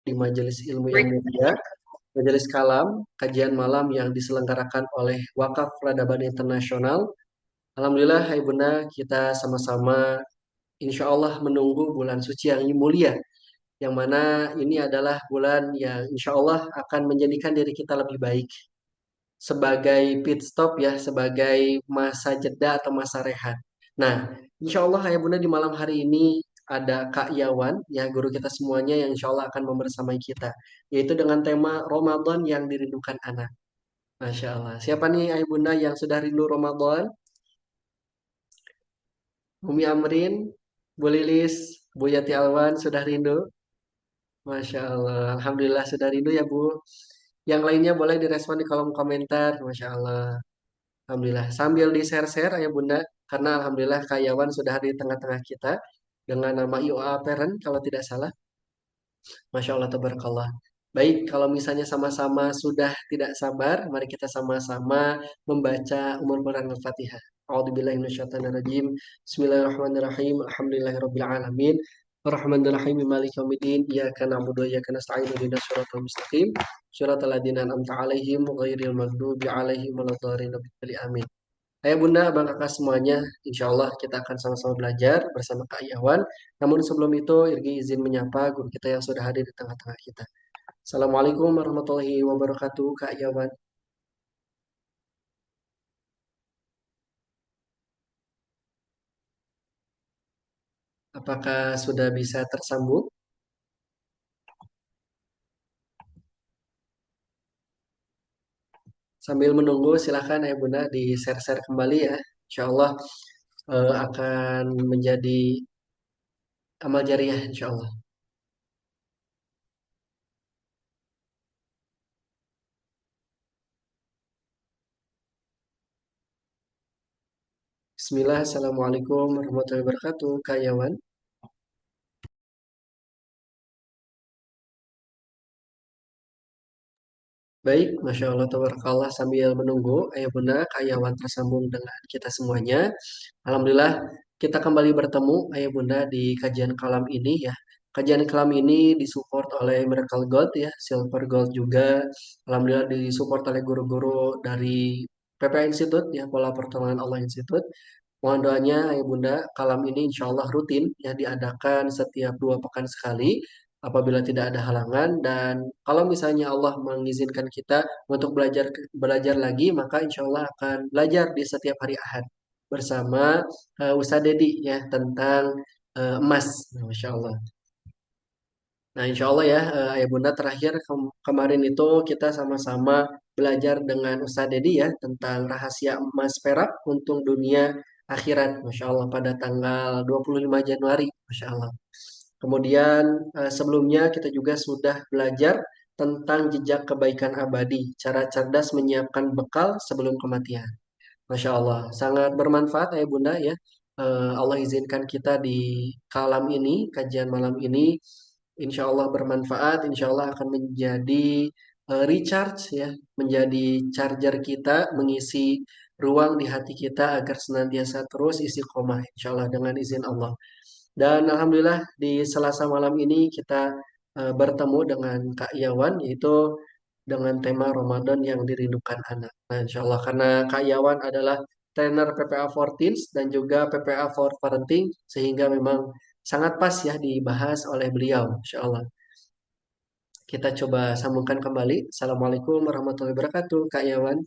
di Majelis Ilmu yang mulia, Majelis Kalam, kajian malam yang diselenggarakan oleh Wakaf Peradaban Internasional. Alhamdulillah, Hai Bunda, kita sama-sama insya Allah menunggu bulan suci yang mulia, yang mana ini adalah bulan yang insya Allah akan menjadikan diri kita lebih baik sebagai pit stop ya, sebagai masa jeda atau masa rehat. Nah, insya Allah ya Bunda di malam hari ini ada Kak Yawan, ya guru kita semuanya yang insya Allah akan membersamai kita, yaitu dengan tema Ramadan yang dirindukan anak. Masya Allah. Siapa nih Ayah Bunda yang sudah rindu Ramadan? Umi Amrin, Bu Lilis, Bu Yati Alwan sudah rindu? Masya Allah. Alhamdulillah sudah rindu ya Bu. Yang lainnya boleh direspon di kolom komentar. Masya Allah. Alhamdulillah. Sambil di-share-share ya Bunda, karena Alhamdulillah Kak Yawan sudah di tengah-tengah kita dengan nama IOA Parent kalau tidak salah. Masya Allah, tabarakallah. Baik, kalau misalnya sama-sama sudah tidak sabar, mari kita sama-sama membaca Ummul Quran Al-Fatihah. A'udzubillahi minasyaitonirrajim. Bismillahirrahmanirrahim. Alhamdulillahirabbil alamin. Arrahmanirrahim. Maliki yaumiddin. Iyyaka na'budu wa iyyaka nasta'in. Ihdinas shiratal mustaqim. Shiratal ladzina an'amta 'alaihim ghairil maghdubi 'alaihim waladdallin. Amin. Ayah Bunda, Abang Kakak semuanya, insya Allah kita akan sama-sama belajar bersama Kak Yawan. Namun sebelum itu, Irgi izin menyapa guru kita yang sudah hadir di tengah-tengah kita. Assalamualaikum warahmatullahi wabarakatuh, Kak Yawan. Apakah sudah bisa tersambung? Sambil menunggu, silahkan Ayah Bunda di-share-share kembali ya. Insya Allah akan menjadi amal jariah, insya Allah. Bismillah, Assalamualaikum warahmatullahi wabarakatuh, Kak Yawan. Baik, Masya Allah, tabarakallah sambil menunggu Ayah Bunda Kak Yawan tersambung dengan kita semuanya. Alhamdulillah kita kembali bertemu Ayah Bunda di kajian kalam ini ya. Kajian kalam ini disupport oleh Miracle Gold ya, Silver Gold juga. Alhamdulillah disupport oleh guru-guru dari PPA Institute ya, Pola Pertolongan Allah Institute. Mohon doanya Ayah Bunda, kalam ini insya Allah rutin ya diadakan setiap 2 pekan sekali apabila tidak ada halangan dan kalau misalnya Allah mengizinkan kita untuk belajar belajar lagi maka insya Allah akan belajar di setiap hari Ahad bersama Ustadz Dedi ya tentang emas. Masya Allah. Nah, insya Allah ya, Ayah Bunda terakhir kemarin itu kita sama-sama belajar dengan Ustadz Dedi ya tentang rahasia emas perak untung dunia akhirat, Masya Allah pada tanggal 25 Januari, Masya Allah. Kemudian sebelumnya kita juga sudah belajar tentang jejak kebaikan abadi, cara cerdas menyiapkan bekal sebelum kematian. Masya Allah, sangat bermanfaat ya Bunda ya. Allah izinkan kita di kalam ini, kajian malam ini, insya Allah bermanfaat, insya Allah akan menjadi recharge ya, menjadi charger kita, mengisi ruang di hati kita agar senantiasa terus istiqomah, insya Allah dengan izin Allah. Dan Alhamdulillah di Selasa malam ini kita bertemu dengan Kak Yawan, yaitu dengan tema Ramadan yang dirindukan anak. Nah, insya Allah karena Kak Yawan adalah trainer PPA for Teens dan juga PPA for Parenting, sehingga memang sangat pas ya dibahas oleh beliau. Insya Allah. Kita coba sambungkan kembali. Assalamualaikum warahmatullahi wabarakatuh, Kak Yawan.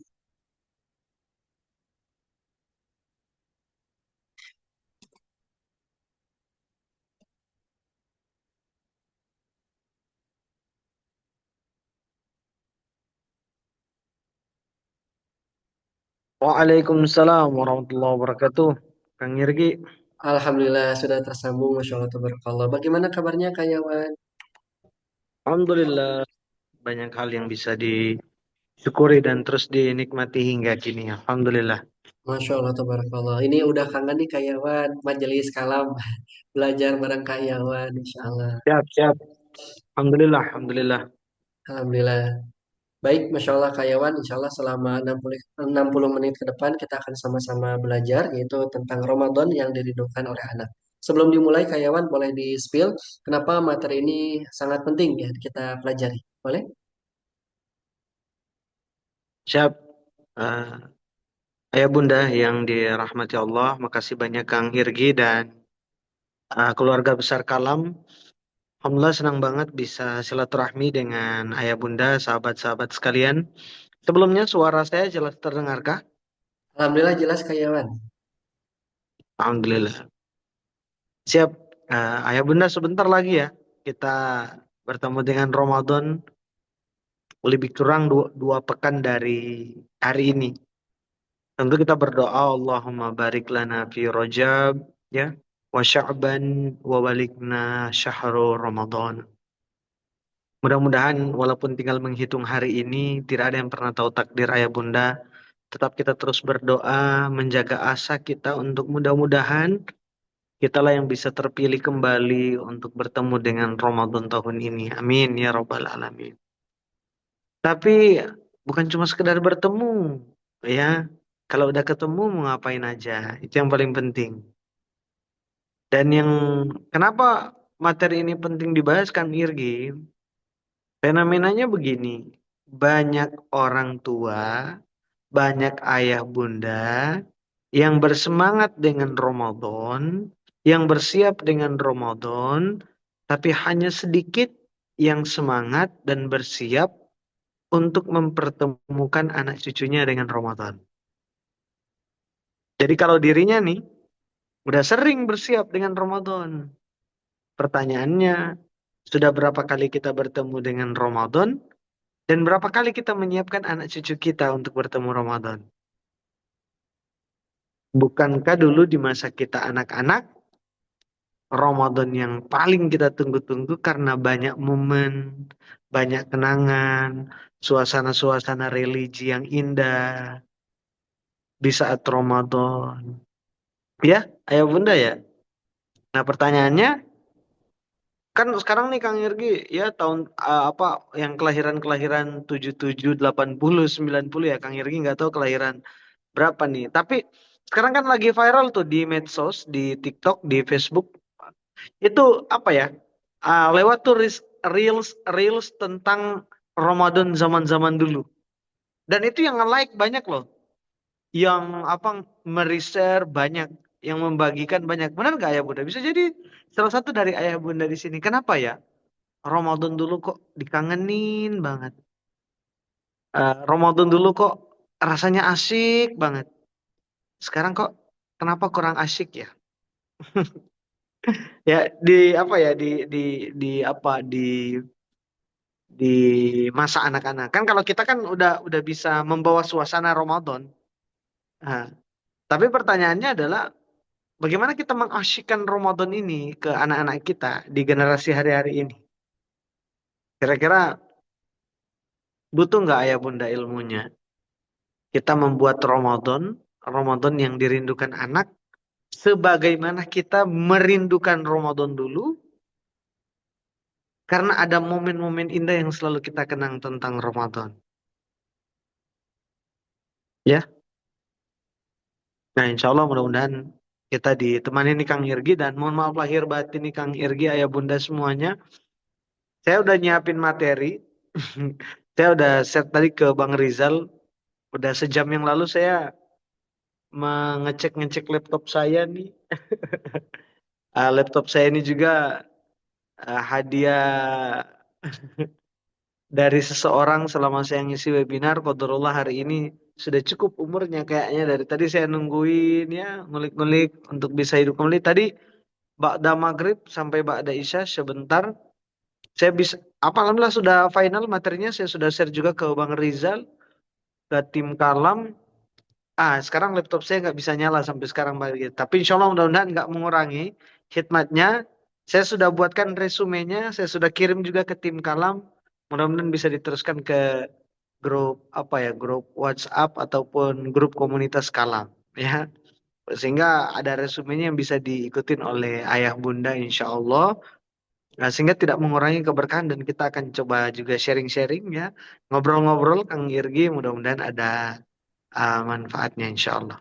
Waalaikumsalam warahmatullahi wabarakatuh. Kang Yirgi, Alhamdulillah sudah tersambung. Masya Allah, tabarakallah. Bagaimana kabarnya, Kak Yawan? alhamdulillah banyak hal yang bisa disyukuri dan terus dinikmati hingga kini. Alhamdulillah. Masya Allah, tabarakallah. Ini udah kangen nih Kak Yawan, majelis kalam, belajar bareng Kak Yawan, Insya Allah. Siap, siap. Alhamdulillah, alhamdulillah. Alhamdulillah. Baik, Masya Allah Kak Yawan, Insya Allah selama 60 menit ke depan kita akan sama-sama belajar, yaitu tentang Ramadan yang dirindukan oleh anak. Sebelum dimulai, Karyawan boleh di-spill kenapa materi ini sangat penting ya kita pelajari. Boleh? Siap. Eh, Ayah Bunda yang dirahmati Allah, makasih banyak Kang Irgi dan keluarga besar Kalam. Alhamdulillah senang banget bisa silaturahmi dengan Ayah Bunda, sahabat-sahabat sekalian. Sebelumnya suara saya jelas terdengarkah? Alhamdulillah jelas, Karyawan. Alhamdulillah. Siap. Ayah Bunda sebentar lagi ya. Kita bertemu dengan Ramadan lebih kurang dua pekan dari hari ini. Tentu kita berdoa Allahumma barik lana fi Rajab ya wa Sya'ban wa balikna syahru Ramadan. Mudah-mudahan walaupun tinggal menghitung hari ini tidak ada yang pernah tahu takdir ayah bunda. Tetap kita terus berdoa menjaga asa kita untuk mudah-mudahan kitalah yang bisa terpilih kembali untuk bertemu dengan Ramadan tahun ini. Amin ya rabbal alamin. Tapi bukan cuma sekedar bertemu ya. Kalau udah ketemu mau ngapain aja, itu yang paling penting. Dan yang kenapa materi ini penting dibahas kan Irgi, fenomenanya begini, banyak orang tua, banyak ayah bunda yang bersemangat dengan Ramadan, yang bersiap dengan Ramadan, tapi hanya sedikit yang semangat dan bersiap untuk mempertemukan anak cucunya dengan Ramadan. Jadi kalau dirinya nih udah sering bersiap dengan Ramadan. Pertanyaannya, sudah berapa kali kita bertemu dengan Ramadan dan berapa kali kita menyiapkan anak cucu kita untuk bertemu Ramadan? Bukankah dulu di masa kita anak-anak, Ramadan yang paling kita tunggu-tunggu karena banyak momen, banyak kenangan, suasana-suasana religi yang indah di saat Ramadan. Ya, ayah bunda ya. Nah pertanyaannya, kan sekarang nih Kang Irgi ya tahun apa yang kelahiran-kelahiran 77, 80, 90 ya Kang Irgi nggak tahu kelahiran berapa nih. Tapi sekarang kan lagi viral tuh di medsos, di TikTok, di Facebook. Itu apa ya? Lewat tuh reels reels tentang Ramadan zaman-zaman dulu. Dan itu yang nge-like banyak loh. Yang apa mereshare banyak, yang membagikan banyak. Benar nggak Ayah Bunda? Bisa jadi salah satu dari Ayah Bunda di sini. Kenapa ya? Ramadan dulu kok dikangenin banget. Ramadan dulu kok rasanya asik banget. Sekarang kok kenapa kurang asik ya? Ya di apa ya di apa di masa anak-anak. Kan kalau kita kan udah bisa membawa suasana Ramadan. Nah, tapi pertanyaannya adalah bagaimana kita mengasyikkan Ramadan ini ke anak-anak kita di generasi hari-hari ini? Kira-kira butuh nggak ayah bunda ilmunya? Kita membuat Ramadan yang dirindukan anak, sebagaimana kita merindukan Ramadan dulu, karena ada momen-momen indah yang selalu kita kenang tentang Ramadan. Ya, nah insya Allah mudah-mudahan kita ditemani nih Kang Irgi dan mohon maaf lahir batin nih Kang Irgi, ayah bunda semuanya. Saya udah nyiapin materi, saya udah share tadi ke Bang Rizal, udah sejam yang lalu saya mengecek-ngecek laptop saya nih. Laptop saya ini juga hadiah dari seseorang selama saya ngisi webinar. Qadarullah hari ini sudah cukup umurnya kayaknya. Dari tadi saya nungguin ya, ngulik-ngulik untuk bisa hidup kembali. Tadi Ba'da Maghrib sampai Ba'da Isya sebentar. Saya bisa, apa alhamdulillah sudah final materinya. Saya sudah share juga ke Bang Rizal, ke tim Kalam. Sekarang laptop saya nggak bisa nyala sampai sekarang. Tapi insya Allah mudah-mudahan nggak mengurangi khidmatnya. Saya sudah buatkan resumenya, saya sudah kirim juga ke tim Kalam. Mudah-mudahan bisa diteruskan ke grup apa ya, grup WhatsApp ataupun grup komunitas Kalam, ya. Sehingga ada resumenya yang bisa diikutin oleh ayah bunda insya Allah. Nah, sehingga tidak mengurangi keberkahan dan kita akan coba juga sharing-sharing ya, ngobrol-ngobrol Kang Irgi. Mudah-mudahan ada manfaatnya insya Allah.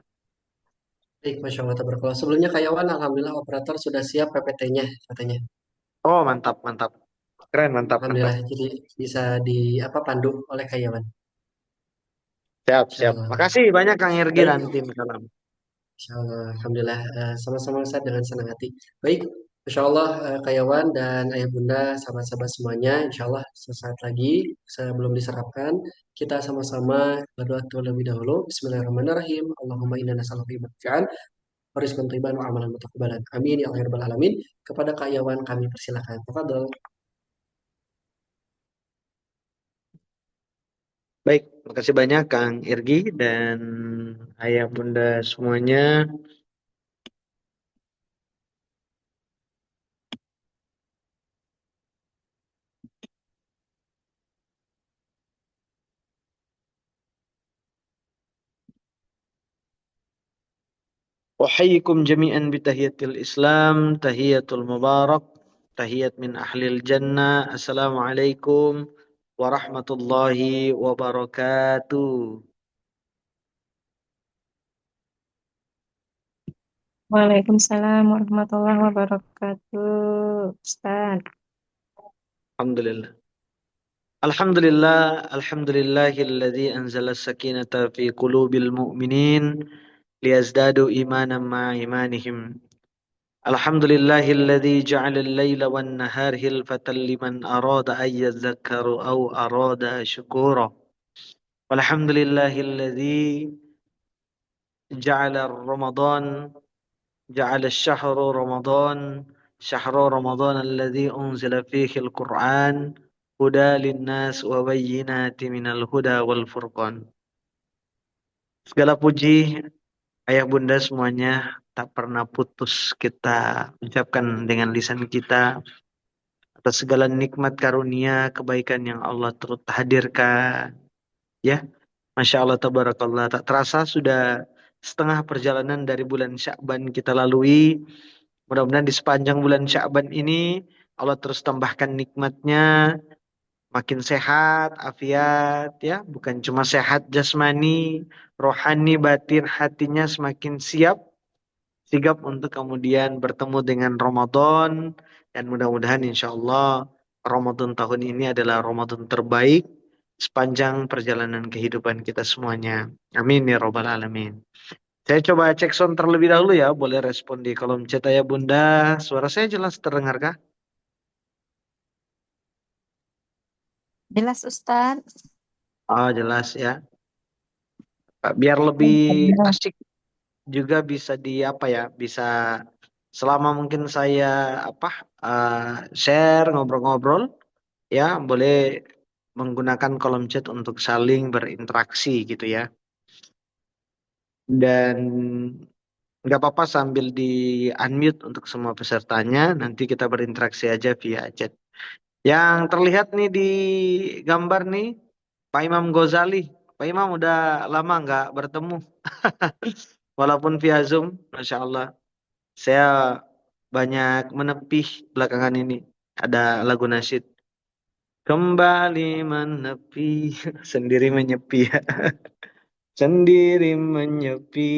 Baik, Masya Allah, tabarakallah. Sebelumnya karyawan, Alhamdulillah operator sudah siap PPT-nya katanya. Oh, mantap, mantap. Keren, mantap, mantap. Alhamdulillah, jadi bisa di apa pandu oleh karyawan. Siap, Insya siap. Allah. Makasih banyak Kang Irgi Baik, dan tim Salam. Insya Allah, Alhamdulillah, sama-sama Ustaz dengan senang hati. Baik, Insya Allah, karyawan dan ayah bunda, sahabat-sahabat semuanya, Insya Allah sesaat lagi sebelum diserapkan, kita sama-sama berdoa terlebih dahulu. Bismillahirrahmanirrahim. Allahumma inna nas'aluka iman nafi'an, wa rizqan thayyiban wa amalan mutaqabbalan. Amin ya Allah ya rabbal alamin. Kepada karyawan kami persilakan. Tafadhol. Baik, makasih banyak Kang Irgi dan ayah bunda semuanya. أحييكم جميعا بتحية الإسلام تحية المبارك تحية من أهل الجنة السلام عليكم ورحمة الله وبركاته. Waalaikumsalam warahmatullahi wabarakatuh, Ustaz. الحمد لله. الحمد لله الحمد لله الذي أنزل السكينة في قلوب المؤمنين ليزدادوا إيمانا مع إيمانهم. الحمد لله الذي جعل الليل والنهار هلفة لمن أراد أن يذكر أو أراد شكورا. والحمد لله الذي جعل رمضان جعل الشهر رمضان شهر رمضان الذي أنزل فيه القرآن هدى للناس وبينات من الهدى والفرقان. Segala puji ayah bunda semuanya tak pernah putus kita ucapkan dengan lisan kita atas segala nikmat karunia kebaikan yang Allah turut hadirkan. Ya, Masya Allah, tabarakallah. Tak terasa sudah setengah perjalanan dari bulan Sya'ban kita lalui. Mudah-mudahan di sepanjang bulan Sya'ban ini Allah terus tambahkan nikmatnya, makin sehat, afiat, ya, bukan cuma sehat jasmani, rohani, batin, hatinya semakin siap, sigap untuk kemudian bertemu dengan Ramadan dan mudah-mudahan insya Allah Ramadan tahun ini adalah Ramadan terbaik sepanjang perjalanan kehidupan kita semuanya. Amin ya Rabbal Alamin. Saya coba cek sound terlebih dahulu ya. Boleh respon di kolom chat ya Bunda. Suara saya jelas terdengarkah? Jelas, Ustaz. Oh jelas ya. Biar lebih Alhamdulillah. asik juga bisa di apa ya? Bisa selama mungkin saya apa share ngobrol-ngobrol ya boleh menggunakan kolom chat untuk saling berinteraksi gitu ya. Dan nggak apa-apa sambil di unmute untuk semua pesertanya. Nanti kita berinteraksi aja via chat. Yang terlihat nih di gambar nih, Pak Imam Ghazali. Pak Imam udah lama nggak bertemu, walaupun via Zoom, Masya Allah. Saya banyak menepih belakangan ini. Ada lagu nasyid. Kembali menepi, sendiri menyepi, sendiri menyepi.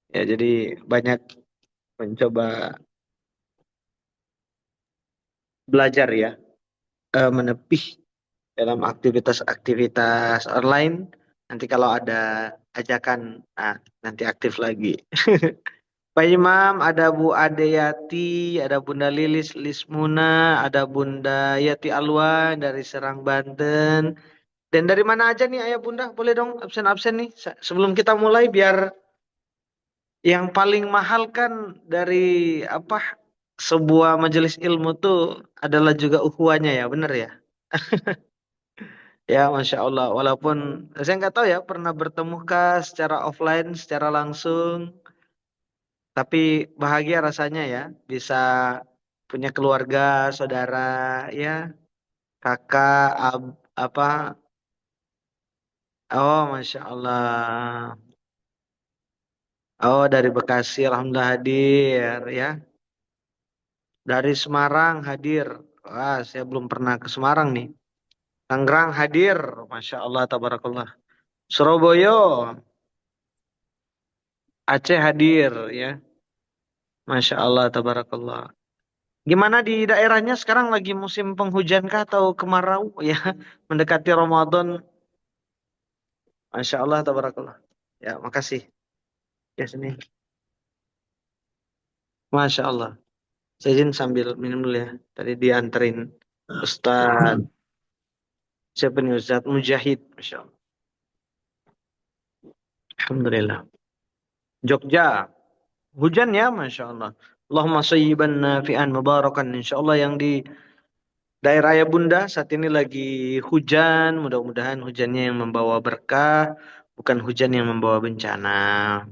Ya, jadi banyak mencoba belajar ya, menepih dalam aktivitas-aktivitas online. Nanti kalau ada ajakan, nah, nanti aktif lagi. Pak Imam, ada Bu Adeyati, ada Bunda Lilis Lismuna, ada Bunda Yati Alwan dari Serang, Banten. Dan dari mana aja nih Ayah Bunda? Boleh dong absen-absen nih. Sebelum kita mulai biar yang paling mahal kan dari apa sebuah majelis ilmu tuh adalah juga ukhuwahnya ya, benar ya? Ya, Masya Allah. Walaupun saya nggak tahu ya pernah bertemukah secara offline, secara langsung. Tapi bahagia rasanya ya bisa punya keluarga, saudara, ya, kakak, apa. Oh, Masya Allah. Oh, dari Bekasi, Alhamdulillah hadir ya. Dari Semarang hadir. Wah, saya belum pernah ke Semarang nih. Tangerang hadir. Masya Allah, tabarakallah. Surabaya. Aceh hadir ya. Masya Allah, tabarakallah. Gimana di daerahnya sekarang lagi musim penghujan kah atau kemarau ya? Mendekati Ramadan. Masya Allah, tabarakallah. Ya, makasih. Ya, sini. Masya Allah. Saya izin sambil minum dulu ya. Tadi dianterin Ustaz. Siapa nih Ustaz Mujahid. Masya Allah. Alhamdulillah. Jogja. Hujan ya, Masya Allah. Allahumma sayyiban nafi'an mubarakan. Insya Allah yang di daerah ya Bunda saat ini lagi hujan. Mudah-mudahan hujannya yang membawa berkah. Bukan hujan yang membawa bencana.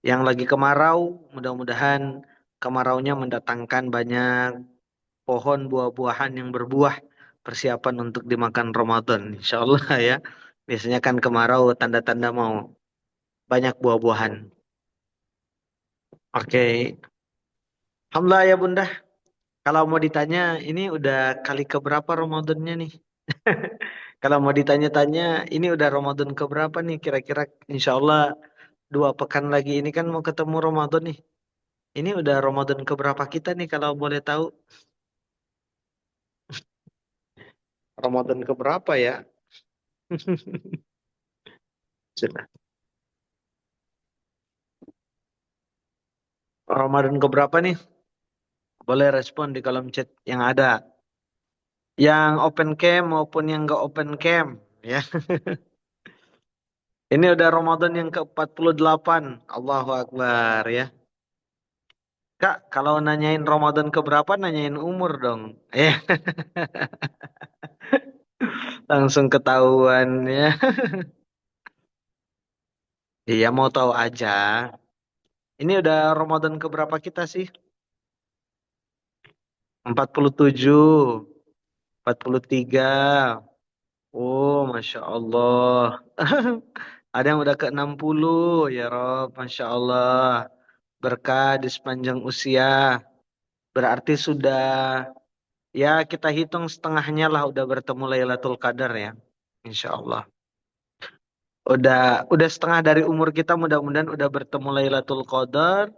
Yang lagi kemarau, mudah-mudahan kemaraunya mendatangkan banyak pohon buah-buahan yang berbuah. Persiapan untuk dimakan Ramadan. Insya Allah ya. Biasanya kan kemarau tanda-tanda mau banyak buah-buahan. Oke. Alhamdulillah ya Bunda. Kalau mau ditanya, ini udah kali keberapa Ramadannya nih? Kalau mau ditanya-tanya, ini udah Ramadan keberapa nih? Kira-kira insya Allah 2 pekan lagi ini kan mau ketemu Ramadan nih. Ini udah Ramadan keberapa kita nih kalau boleh tahu? Ramadan keberapa ya? Sudah. Ramadan keberapa nih? Boleh respon di kolom chat yang ada. Yang open cam maupun yang nggak open cam. Ya. Ini udah Ramadan yang ke-48. Allahu Akbar ya. Kak, kalau nanyain Ramadan keberapa, nanyain umur dong. Eh, langsung ketahuan ya. Iya, mau tahu aja. Ini udah Ramadan keberapa kita sih? 47, 43. Oh, Masya Allah. Ada yang udah ke 60, ya Rob. Masya Allah. Berkah di sepanjang usia. Berarti sudah, ya kita hitung setengahnya lah udah bertemu Lailatul Qadar ya. Insya Allah. Udah setengah dari umur kita mudah-mudahan udah bertemu Lailatul Qadar,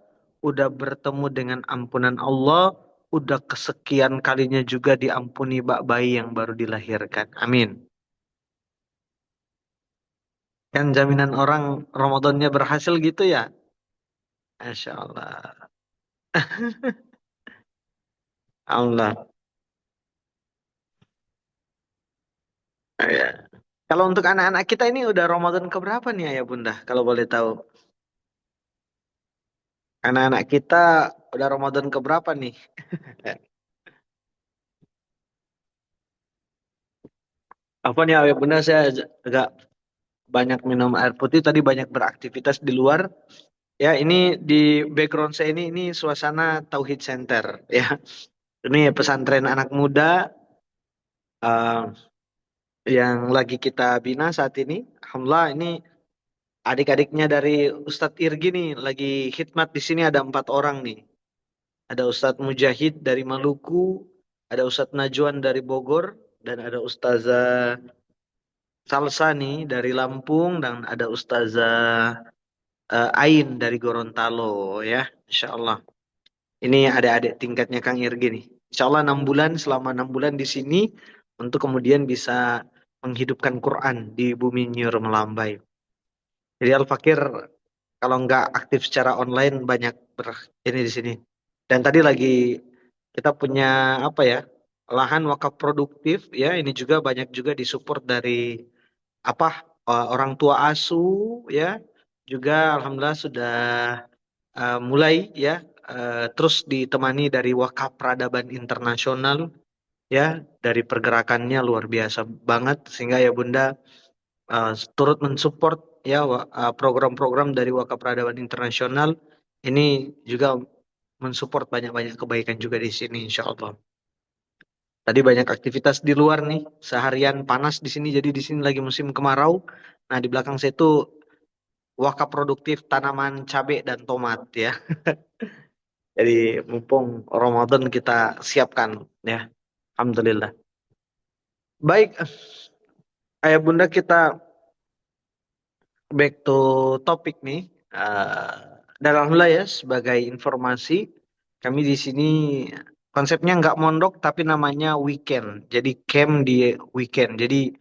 udah bertemu dengan ampunan Allah, udah kesekian kalinya juga diampuni bak bayi yang baru dilahirkan. Amin. Kan jaminan orang Ramadannya berhasil gitu ya. Masya Allah. Allah. Ya. Kalau untuk anak-anak kita ini udah Ramadan keberapa nih Ayah Bunda? Kalau boleh tahu. Anak-anak kita udah Ramadan keberapa nih? Apa nih Ayah Bunda, saya agak banyak minum air putih, tadi banyak beraktivitas di luar. Ya, ini di background saya ini suasana Tauhid Center ya. Ini pesantren anak muda uh, yang lagi kita bina saat ini. Alhamdulillah ini adik-adiknya dari Ustadz Irgi nih lagi khidmat di sini ada 4 orang nih. Ada Ustadz Mujahid dari Maluku, ada Ustadz Najwan dari Bogor, dan ada Ustazah Salsa nih dari Lampung, dan ada Ustazah Ain dari Gorontalo ya. Insya Allah. Ini adik-adik tingkatnya Kang Irgi nih. Insya Allah 6 bulan, selama 6 bulan di sini untuk kemudian bisa menghidupkan Quran di bumi Nyur Melambai. Jadi Al-Fakir kalau nggak aktif secara online banyak ini di sini. Dan tadi lagi kita punya apa ya, lahan wakaf produktif ya. Ini juga banyak juga disupport dari apa orang tua asuh ya. Juga alhamdulillah sudah mulai ya, terus ditemani dari wakaf peradaban internasional ya, dari pergerakannya luar biasa banget sehingga ya Bunda turut mensupport ya program-program dari wakaf peradaban internasional ini juga mensupport banyak-banyak kebaikan juga di sini insya Allah. Tadi banyak aktivitas di luar nih, seharian panas di sini jadi di sini lagi musim kemarau. Nah, di belakang saya itu wakaf produktif tanaman cabai dan tomat ya. Jadi mumpung Ramadan kita siapkan ya. Alhamdulillah. Baik, Ayah Bunda kita back to topik nih. Dan alhamdulillah ya, sebagai informasi, kami di sini konsepnya nggak mondok tapi namanya weekend. Jadi camp di weekend. Jadi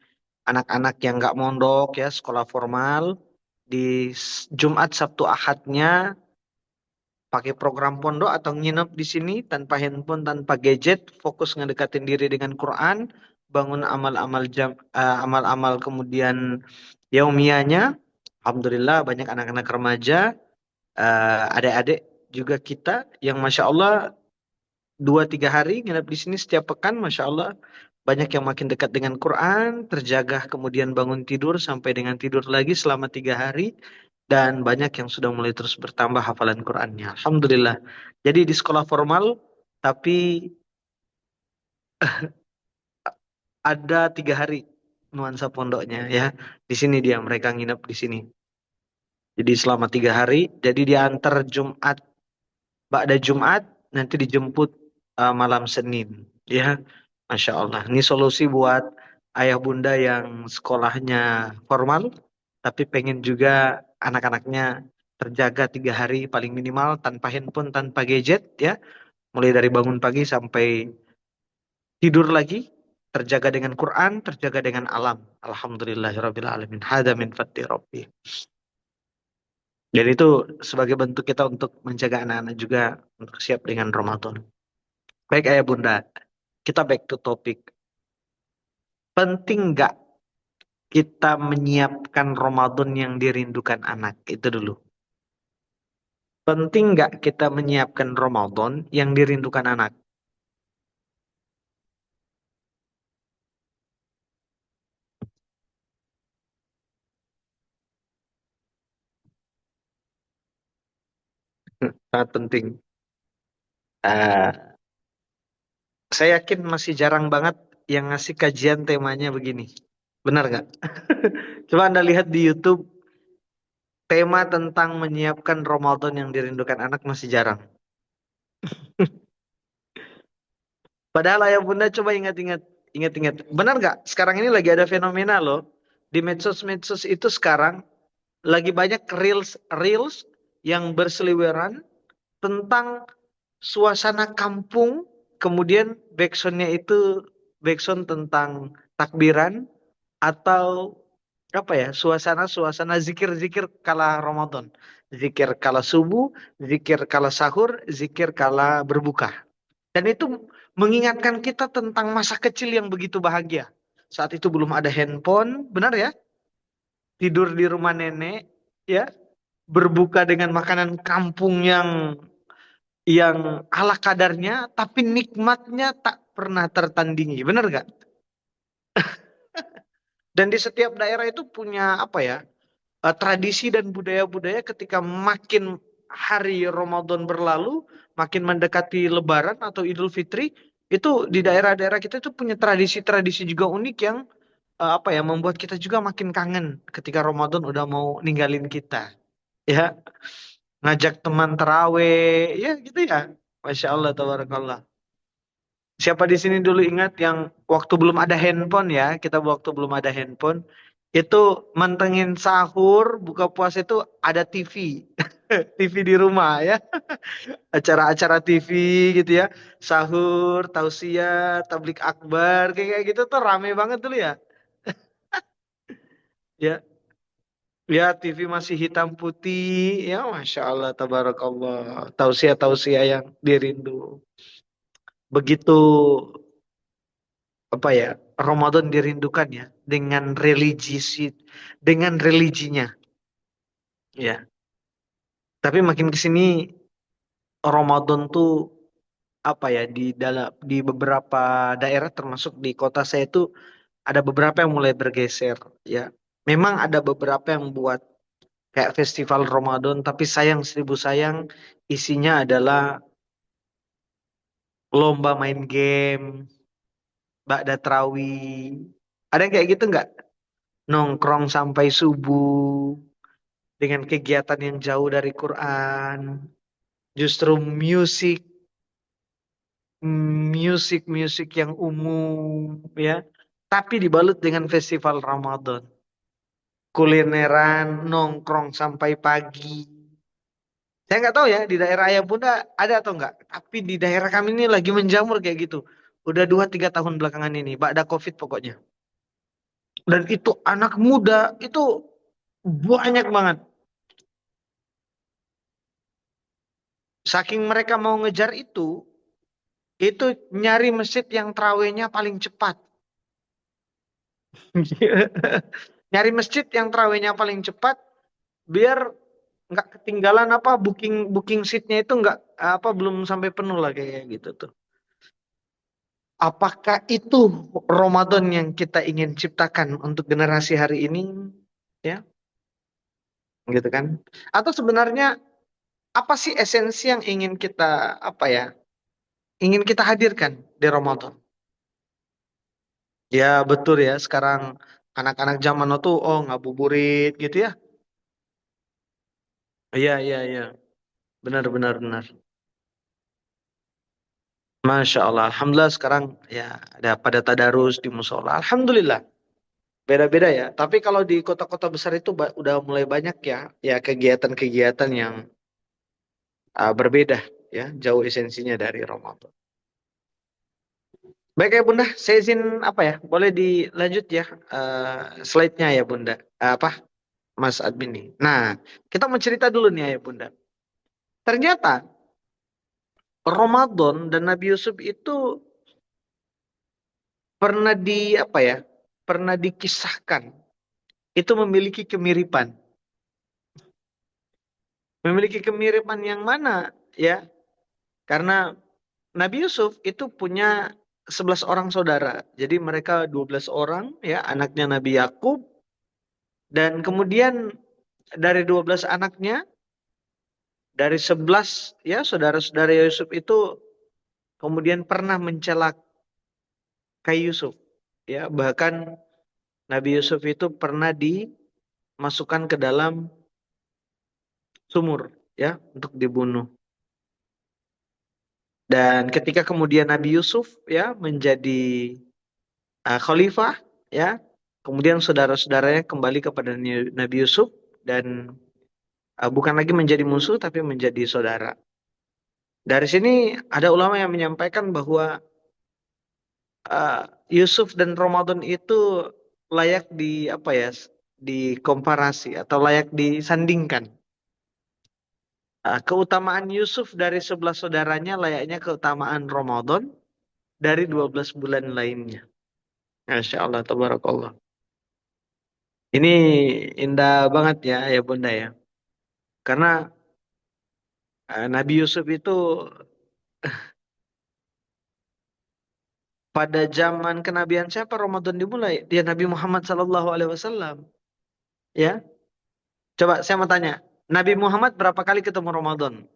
anak-anak yang nggak mondok ya, sekolah formal di Jumat, Sabtu, Ahadnya pakai program pondok atau nginep di sini tanpa handphone, tanpa gadget, fokus ngedekatin diri dengan Quran, bangun amal-amal kemudian yaumiyahnya. Alhamdulillah banyak anak-anak remaja, adik-adik juga kita yang masya Allah 2-3 hari nginep di sini setiap pekan, masya Allah banyak yang makin dekat dengan Quran, terjaga kemudian bangun tidur sampai dengan tidur lagi selama 3 hari, dan banyak yang sudah mulai terus bertambah hafalan Qurannya. Alhamdulillah. Jadi di sekolah formal, tapi ada 3 hari nuansa pondoknya ya. Di sini dia mereka nginep di sini. Jadi selama 3 hari. Jadi diantar Jumat, Ba'da Jumat, nanti dijemput malam Senin. Ya, Masya Allah. Ini solusi buat ayah bunda yang sekolahnya formal, tapi pengen juga anak-anaknya terjaga 3 hari paling minimal tanpa handphone, tanpa gadget ya. Mulai dari bangun pagi sampai tidur lagi, terjaga dengan Quran, terjaga dengan alam. Alhamdulillahirabbil alamin. Hada min fadli Rabbi. Dan itu sebagai bentuk kita untuk menjaga anak-anak juga untuk siap dengan Ramadan. Baik ayah bunda, kita back to topik. Penting nggak kita menyiapkan Ramadan yang dirindukan anak? Itu dulu. Penting nggak kita menyiapkan Ramadan yang dirindukan anak? Sangat penting. Eh, saya yakin masih jarang banget yang ngasih kajian temanya begini. Benar nggak? Coba Anda lihat di YouTube, tema tentang menyiapkan Ramadan yang dirindukan anak masih jarang. Padahal ayah bunda coba ingat-ingat, ingat-ingat. Benar nggak? Sekarang ini lagi ada fenomena loh. Di medsos-medsos itu sekarang lagi banyak reels yang berseliweran tentang suasana kampung, kemudian backsoundnya itu backsound tentang takbiran atau apa ya, suasana zikir-zikir kala Ramadan, zikir kala subuh, zikir kala sahur, zikir kala berbuka. Dan itu mengingatkan kita tentang masa kecil yang begitu bahagia. Saat itu belum ada handphone, benar ya? Tidur di rumah nenek, ya, berbuka dengan makanan kampung yang ala kadarnya, tapi nikmatnya tak pernah tertandingi, benar gak? Dan di setiap daerah itu punya apa ya, tradisi dan budaya-budaya ketika makin hari Ramadan berlalu, makin mendekati Lebaran atau Idul Fitri, itu di daerah-daerah kita itu punya tradisi-tradisi juga unik yang apa ya, membuat kita juga makin kangen ketika Ramadan udah mau ninggalin kita. Ya, ngajak teman terawih, ya gitu ya. Masya Allah, tabarakallah. Siapa di sini dulu ingat yang waktu belum ada handphone ya, kita waktu belum ada handphone, itu mantengin sahur, buka puasa itu ada TV, TV di rumah ya, acara-acara TV gitu ya, sahur, tausiah, tablik akbar, kayak gitu tuh rame banget dulu ya. Ya, ya TV masih hitam putih, ya Masya Allah, tabarakallah, tausiah-tausiah yang dirindu. Begitu apa ya, Ramadan dirindukan ya dengan religinya ya. Tapi makin ke sini Ramadan tuh apa ya, di beberapa daerah termasuk di kota saya itu ada beberapa yang mulai bergeser ya. Memang ada beberapa yang buat kayak festival Ramadan, tapi sayang seribu sayang, isinya adalah lomba main game, ba'da tarawih. Ada yang kayak gitu nggak? Nongkrong sampai subuh dengan kegiatan yang jauh dari Quran, justru musik yang umum ya, tapi dibalut dengan festival Ramadan, kulineran, nongkrong sampai pagi, Saya nggak tahu ya di daerah ayah bunda ada atau enggak. Tapi di daerah kami ini lagi menjamur kayak gitu. Udah 2-3 tahun belakangan ini. Ba'da COVID pokoknya. Dan itu anak muda itu banyak banget. Saking mereka mau ngejar itu nyari masjid yang terawihnya paling cepat. Nyari masjid yang terawihnya paling cepat biar nggak ketinggalan apa booking booking seatnya itu nggak apa belum sampai penuh lah kayak gitu tuh. Apakah itu Ramadan yang kita ingin ciptakan untuk generasi hari ini? Ya, gitu kan? Atau sebenarnya apa sih esensi yang ingin kita apa ya? Ingin kita hadirkan di Ramadan? Ya betul ya. Sekarang anak-anak zaman now tuh oh ngabuburit gitu ya. Iya iya iya. Benar benar benar. Masya Allah. Alhamdulillah sekarang ya ada pada tadarus di musola. Alhamdulillah. Beda-beda ya. Tapi kalau di kota-kota besar itu udah mulai banyak ya, ya kegiatan-kegiatan yang berbeda ya, jauh esensinya dari Ramadan. Baik ya Bunda, saya izin apa ya, boleh dilanjut ya slide-nya ya Bunda. Apa Mas Admin nih. Nah, kita mau cerita dulu nih ya Bunda. Ternyata Ramadan dan Nabi Yusuf itu pernah di apa ya, pernah dikisahkan itu memiliki kemiripan. Memiliki kemiripan yang mana ya? Karena Nabi Yusuf itu punya 11 orang saudara. Jadi mereka 12 orang ya, anaknya Nabi Yakub dan kemudian dari 12 anaknya dari 11 ya saudara-saudara Yusuf itu kemudian pernah mencelakai Yusuf ya, bahkan Nabi Yusuf itu pernah dimasukkan ke dalam sumur ya untuk dibunuh. Dan ketika kemudian Nabi Yusuf ya menjadi khalifah ya. Kemudian saudara-saudaranya kembali kepada Nabi Yusuf dan bukan lagi menjadi musuh tapi menjadi saudara. Dari sini ada ulama yang menyampaikan bahwa Yusuf dan Ramadan itu layak di apa ya? Dikomparasi atau layak disandingkan. Keutamaan Yusuf dari 11 saudaranya layaknya keutamaan Ramadan dari 12 bulan lainnya. Masya Allah, tabarakallah. Ini indah banget ya, ya Bunda ya. Karena Nabi Yusuf itu pada zaman kenabian siapa Ramadan dimulai? Dia Nabi Muhammad Sallallahu Alaihi Wasallam. Ya, coba saya mau tanya, Nabi Muhammad berapa kali ketemu Ramadan?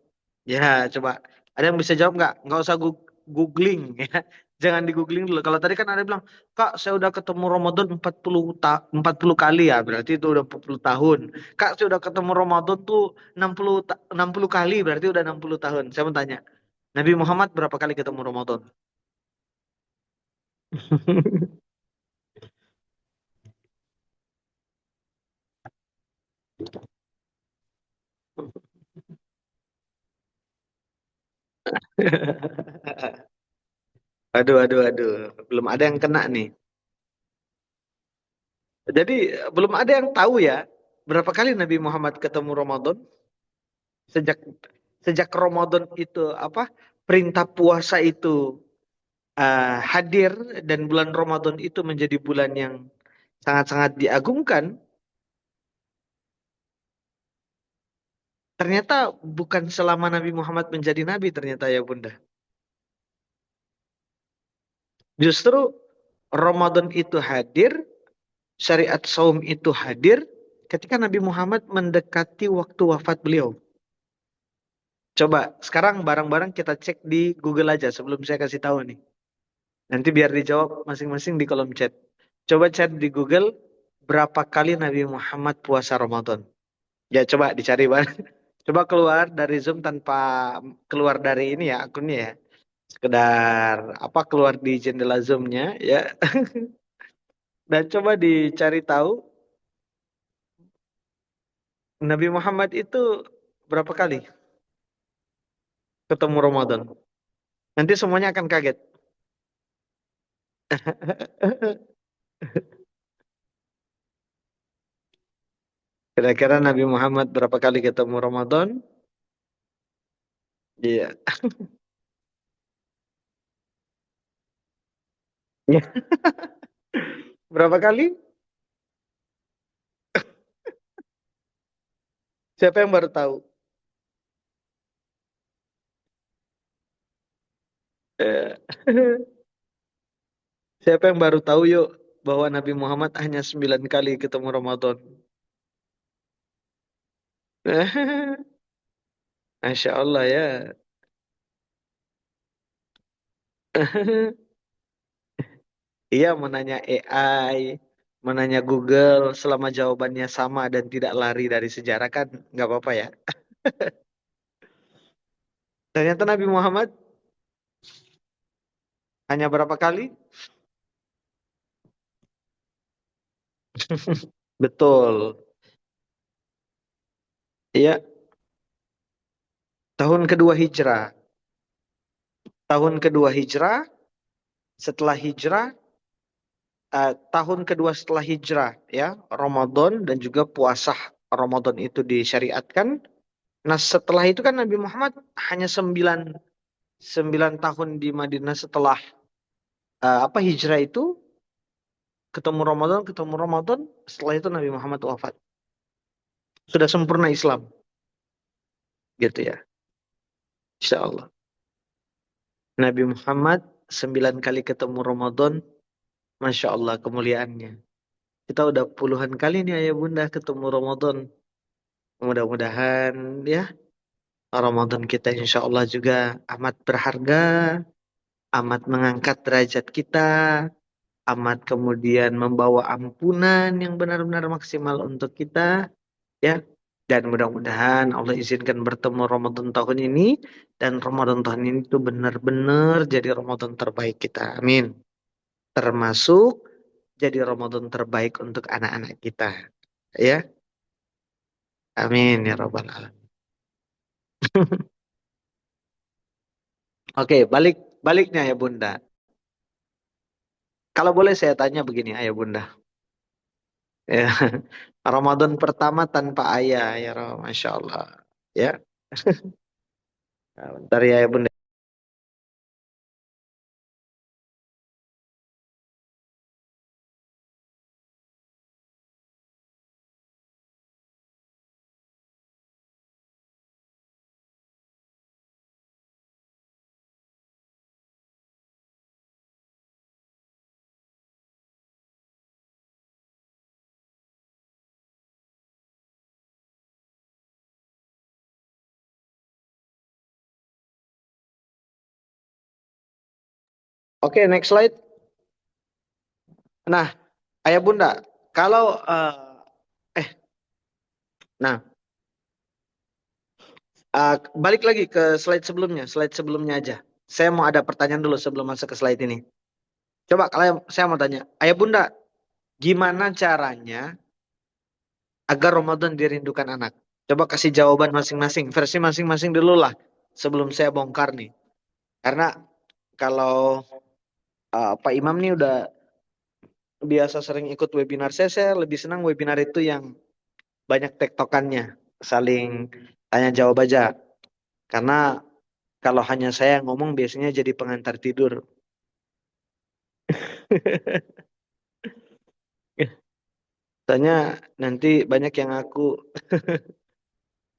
Ya, coba ada yang bisa jawab nggak? Nggak usah googling ya. Jangan di googling dulu. Kalau tadi kan ada yang bilang, Kak, saya udah ketemu Ramadan 40 kali ya, berarti itu udah 40 tahun. Kak, saya udah ketemu Ramadan tuh 60 kali, berarti udah 60 tahun. Saya mau tanya, Nabi Muhammad berapa kali ketemu Ramadan? Aduh, aduh, aduh. Belum ada yang kena nih. Jadi belum ada yang tahu ya berapa kali Nabi Muhammad ketemu Ramadan sejak sejak Ramadan itu apa perintah puasa itu hadir dan bulan Ramadan itu menjadi bulan yang sangat-sangat diagungkan. Ternyata bukan selama Nabi Muhammad menjadi nabi ternyata ya Bunda. Justru Ramadan itu hadir, syariat saum itu hadir ketika Nabi Muhammad mendekati waktu wafat beliau. Coba sekarang bareng-bareng kita cek di Google aja sebelum saya kasih tahu nih. Nanti biar dijawab masing-masing di kolom chat. Coba chat di Google berapa kali Nabi Muhammad puasa Ramadan. Ya coba dicari bareng. Coba keluar dari Zoom tanpa keluar dari ini ya akunnya ya. Sekedar apa keluar di jendela Zoom-nya ya. Dan coba dicari tahu Nabi Muhammad itu berapa kali? ketemu Ramadan. Nanti semuanya akan kaget. Kira-kira Nabi Muhammad berapa kali ketemu Ramadan? Iya. Berapa kali? Siapa yang baru tahu? Eh, Siapa yang baru tahu yuk bahwa Nabi Muhammad hanya 9 kali ketemu Ramadan? Masya Allah ya. Iya, menanya AI, menanya Google, selama jawabannya sama dan tidak lari dari sejarah kan nggak apa-apa ya. Ternyata Nabi Muhammad hanya berapa kali? Betul. Iya, tahun kedua Hijrah. Tahun kedua Hijrah, setelah Hijrah, tahun kedua setelah Hijrah ya, Ramadan dan juga puasa Ramadan itu disyariatkan. Nah, setelah itu kan Nabi Muhammad hanya 9 tahun di Madinah setelah apa hijrah itu, ketemu Ramadan, setelah itu Nabi Muhammad wafat. Sudah sempurna Islam, gitu ya. Insya Allah. Nabi Muhammad 9 kali ketemu Ramadan, Masya Allah kemuliaannya. Kita udah puluhan kali nih ayah bunda ketemu Ramadan. Mudah-mudahan ya Ramadan kita insya Allah juga amat berharga, amat mengangkat derajat kita, amat kemudian membawa ampunan yang benar-benar maksimal untuk kita ya. Dan mudah-mudahan Allah izinkan bertemu Ramadan tahun ini dan Ramadan tahun ini tuh benar-benar jadi Ramadan terbaik kita. Amin. Termasuk jadi Ramadan terbaik untuk anak-anak kita. Ya. Amin ya rabbal alamin. Oke, baliknya ya Bunda. Kalau boleh saya tanya begini ya Bunda. Ya. Ramadan pertama tanpa ayah ya Masya Allah. Ya. Nah, bentar ya Bunda. Oke, next slide. Nah, ayah Bunda, kalau eh nah, balik lagi ke slide sebelumnya aja. Saya mau ada pertanyaan dulu sebelum masuk ke slide ini. Coba kalau saya mau tanya, ayah Bunda, gimana caranya agar Ramadan dirindukan anak? Coba kasih jawaban masing-masing, versi masing-masing dulu lah sebelum saya bongkar nih. Karena kalau Pak Imam nih udah biasa sering ikut webinar saya lebih senang webinar itu yang banyak tektokannya, saling tanya jawab aja. Karena kalau hanya saya ngomong biasanya jadi pengantar tidur. Tanya nanti banyak yang aku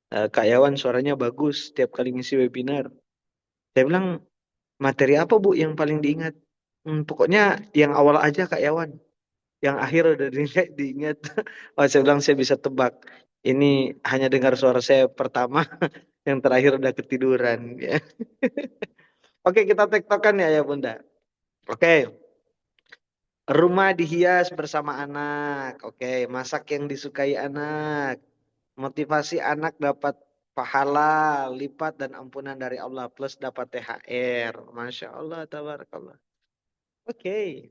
Kak Yawan suaranya bagus setiap kali ngisi webinar. Saya bilang materi apa Bu yang paling diingat? Pokoknya yang awal aja Kak Yawan. Yang akhir udah diingat. Oh, saya bilang saya bisa tebak. Ini hanya dengar suara saya pertama, yang terakhir udah ketiduran. Ya. Oke, kita tektokan ya ya Bunda. Oke, rumah dihias bersama anak. Oke, masak yang disukai anak. Motivasi anak dapat pahala lipat dan ampunan dari Allah plus dapat THR. Masya Allah, tabarakallah. Oke,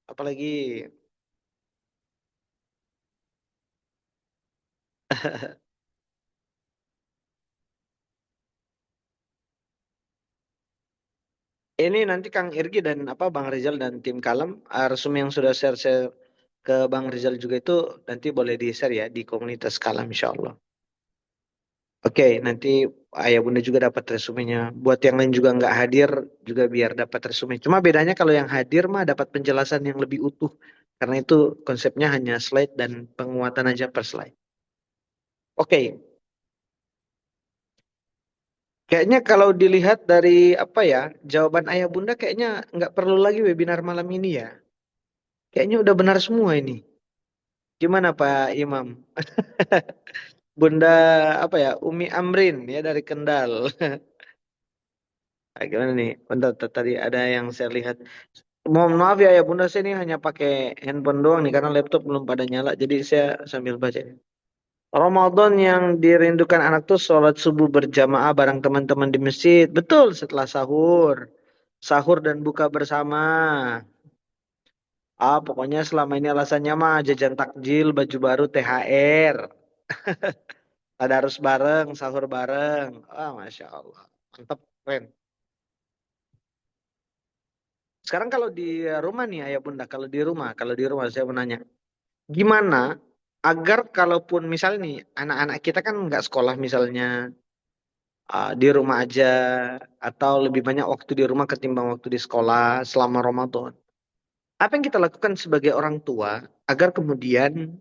apalagi Ini nanti Kang Irgi dan Bang Rizal dan tim Kalam, resume yang sudah share ke Bang Rizal juga itu nanti boleh di-share ya di komunitas Kalam insya Allah. Oke, nanti Ayah Bunda juga dapat resumenya. Buat yang lain juga nggak hadir juga biar dapat resume. Cuma bedanya kalau yang hadir mah dapat penjelasan yang lebih utuh. Karena itu konsepnya hanya slide dan penguatan aja per slide. Oke, kayaknya kalau dilihat dari jawaban Ayah Bunda kayaknya nggak perlu lagi webinar malam ini ya. Kayaknya udah benar semua ini. Gimana Pak Imam? Bunda Umi Amrin ya dari Kendal. Gimana nih? Bentar, tadi ada yang saya lihat. Mohon maaf ya Bunda, saya ini hanya pakai handphone doang nih karena laptop belum pada nyala. Jadi saya sambil baca. Ramadan yang dirindukan anak tuh sholat subuh berjamaah bareng teman-teman di masjid. Betul, setelah sahur. Sahur dan buka bersama. Pokoknya selama ini alasannya mah jajan takjil, baju baru, THR. Tadarus bareng, sahur bareng. Masya Allah. Mantap, keren. Sekarang kalau di rumah nih Ayah Bunda, kalau di rumah saya mau nanya, gimana agar kalaupun misalnya nih anak-anak kita kan nggak sekolah misalnya di rumah aja atau lebih banyak waktu di rumah ketimbang waktu di sekolah selama Ramadan. Apa yang kita lakukan sebagai orang tua agar kemudian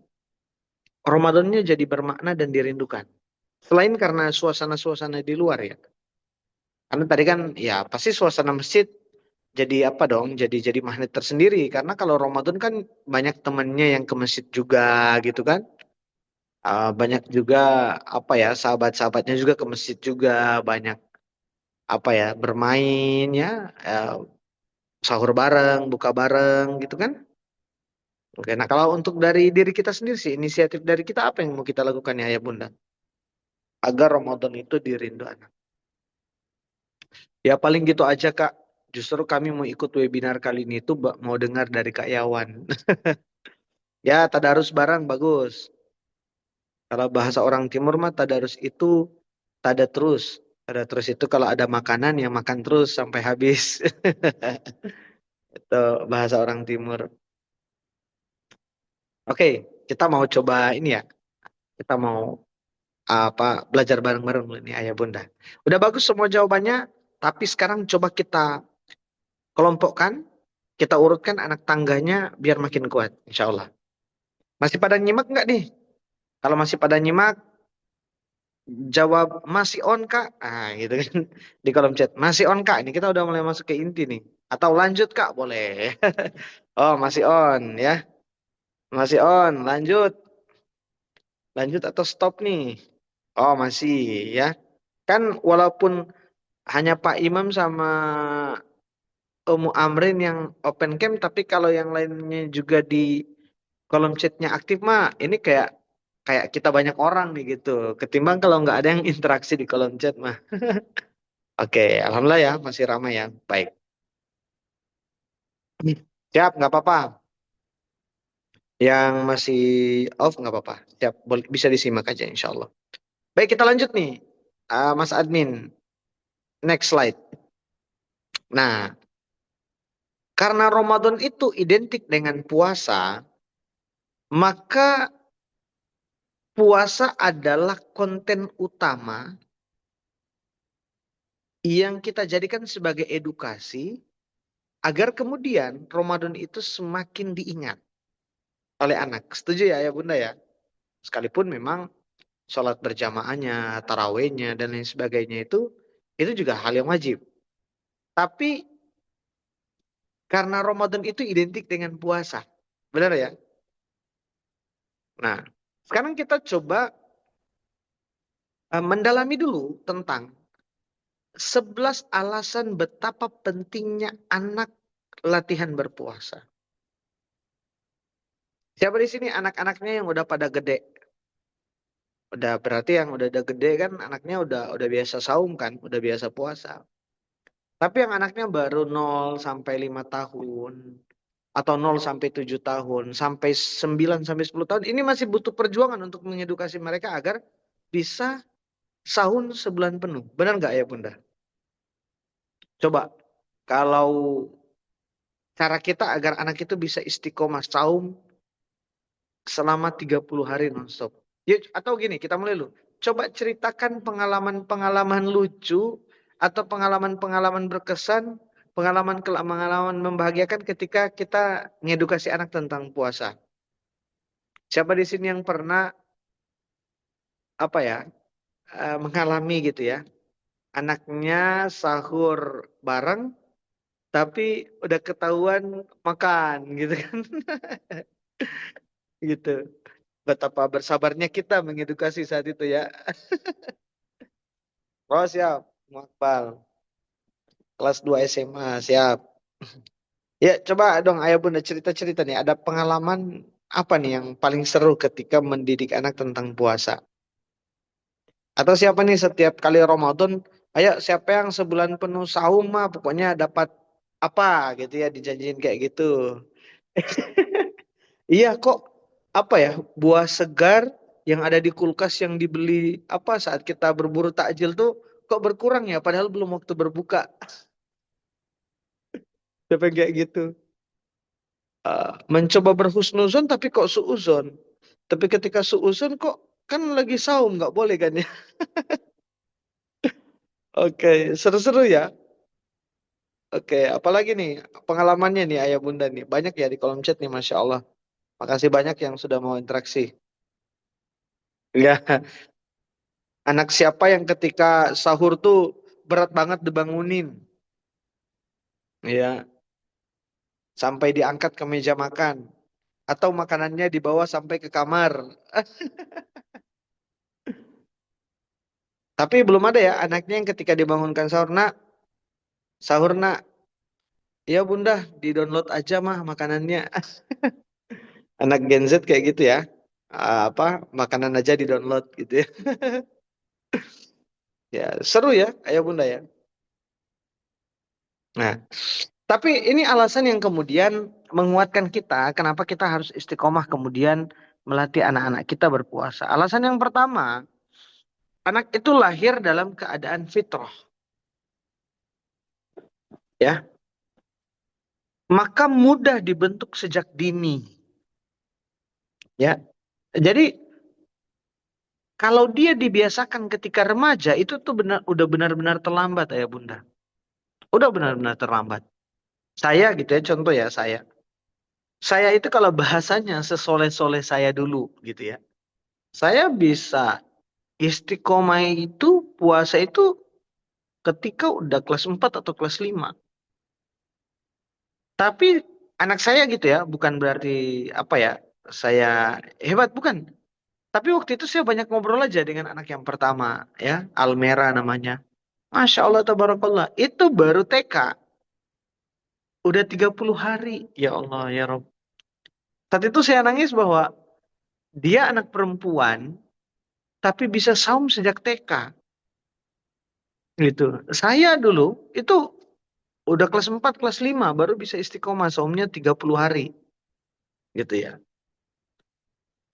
Ramadannya jadi bermakna dan dirindukan? Selain karena suasana-suasana di luar ya. Karena tadi kan ya pasti suasana masjid jadi apa dong? Jadi magnet tersendiri karena kalau Ramadan kan banyak temannya yang ke masjid juga gitu kan. Banyak juga sahabat-sahabatnya juga ke masjid juga banyak bermain ya, eh, sahur bareng, buka bareng gitu kan. Oke, nah kalau untuk dari diri kita sendiri sih, inisiatif dari kita apa yang mau kita lakukan ya Ayah Bunda? Agar Ramadan itu dirindu anak. Ya paling gitu aja Kak. Justru kami mau ikut webinar kali ini tuh mau dengar dari Kak Yawan. Ya tadarus bareng bagus. Kalau bahasa orang timur mah tadarus itu tada terus. Tada terus itu kalau ada makanan yang makan terus sampai habis. Itu bahasa orang timur. Oke, kita mau coba ini ya. Kita mau belajar bareng-bareng dulu nih Ayah Bunda. Udah bagus semua jawabannya, tapi sekarang coba kita kelompokkan, kita urutkan anak tangganya biar makin kuat, insya Allah. Masih pada nyimak nggak nih? Kalau masih pada nyimak, jawab masih on Kak. Gitu kan di kolom chat. Masih on Kak. Ini kita udah mulai masuk ke inti nih. Atau lanjut Kak, boleh. Oh, masih on ya. Masih on. Lanjut. Lanjut atau stop nih? Oh, masih ya. Kan walaupun hanya Pak Imam sama Umu Amrin yang open cam, tapi kalau yang lainnya juga di kolom chatnya aktif mah, ini kayak kayak kita banyak orang nih gitu. Ketimbang kalau nggak ada yang interaksi di kolom chat mah. Oke, alhamdulillah ya masih ramai ya. Baik, siap nggak apa-apa. Yang masih off nggak apa-apa. Siap, bisa disimak aja insya Allah. Baik, kita lanjut nih, Mas Admin. Next slide. Nah, karena Ramadan itu identik dengan puasa, maka puasa adalah konten utama yang kita jadikan sebagai edukasi agar kemudian Ramadan itu semakin diingat oleh anak. Setuju ya ya Bunda ya? Sekalipun memang sholat berjamaahnya, tarawehnya, dan lain sebagainya itu juga hal yang wajib. Tapi karena Ramadan itu identik dengan puasa. Benar ya? Nah, sekarang kita coba mendalami dulu tentang 11 alasan betapa pentingnya anak latihan berpuasa. Siapa di sini anak-anaknya yang udah pada gede? Udah berarti yang udah gede kan anaknya udah biasa saum kan, udah biasa puasa. Tapi yang anaknya baru 0 sampai 5 tahun atau 0 sampai 7 tahun sampai 9 sampai 10 tahun ini masih butuh perjuangan untuk mengedukasi mereka agar bisa sahur sebulan penuh. Benar nggak ya Bunda? Coba kalau cara kita agar anak itu bisa istiqomah saum selama 30 hari nonstop. Yuk, atau gini, kita mulai dulu. Coba ceritakan pengalaman-pengalaman lucu atau pengalaman-pengalaman berkesan, pengalaman-pengalaman membahagiakan ketika kita ngedukasi anak tentang puasa. Siapa di sini yang pernah apa ya mengalami gitu ya, anaknya sahur bareng tapi udah ketahuan makan gitu kan? Gitu. Betapa bersabarnya kita mengedukasi saat itu ya. Oh siap, Muakbal. Kelas 2 SMA, siap. Ya coba dong ayah bunda cerita-cerita nih. Ada pengalaman apa nih yang paling seru ketika mendidik anak tentang puasa? Atau siapa nih setiap kali Ramadan, ayo siapa yang sebulan penuh saum mah pokoknya dapat apa gitu ya, dijanjiin kayak gitu. Iya kok apa ya, buah segar yang ada di kulkas yang dibeli apa saat kita berburu takjil tuh kok berkurang ya padahal belum waktu berbuka. Sampai kayak gitu. Mencoba berhusnuzon tapi kok suuzon. Tapi ketika suuzon kok kan lagi saum nggak boleh kan ya. Oke, seru-seru ya. Oke, apalagi nih pengalamannya nih ayah bunda nih. Banyak ya di kolom chat nih, Masya Allah. Makasih banyak yang sudah mau interaksi. Ya, anak siapa yang ketika sahur tuh berat banget dibangunin. Ya, sampai diangkat ke meja makan. Atau makanannya dibawa sampai ke kamar. Tapi belum ada ya anaknya yang ketika dibangunkan sahur, nak, sahur nak. Ya bunda, di-download aja mah makanannya. Anak Gen Z kayak gitu ya. Apa, makanan aja di-download gitu ya. Ya, seru ya, ayah bunda ya. Nah, tapi ini alasan yang kemudian menguatkan kita, kenapa kita harus istiqomah kemudian melatih anak-anak kita berpuasa. Alasan yang pertama, anak itu lahir dalam keadaan fitrah, ya. Maka mudah dibentuk sejak dini, ya. Jadi kalau dia dibiasakan ketika remaja, itu tuh udah benar-benar terlambat, ayah bunda. Udah benar-benar terlambat. Saya gitu ya, contoh ya saya. Saya itu kalau bahasanya sesoleh-soleh saya dulu gitu ya. Saya bisa istiqomah itu, puasa itu ketika udah kelas 4 atau kelas 5. Tapi anak saya gitu ya, bukan berarti apa ya, saya hebat, bukan. Tapi waktu itu saya banyak ngobrol aja dengan anak yang pertama ya, Almera namanya. Masya Allah, tabarakallah. Itu baru TK. Udah 30 hari. Ya Allah, ya Rob. Saat itu saya nangis bahwa dia anak perempuan, tapi bisa saum sejak TK. Gitu. Saya dulu itu udah kelas 4 kelas 5 baru bisa istiqomah saumnya 30 hari. Gitu ya.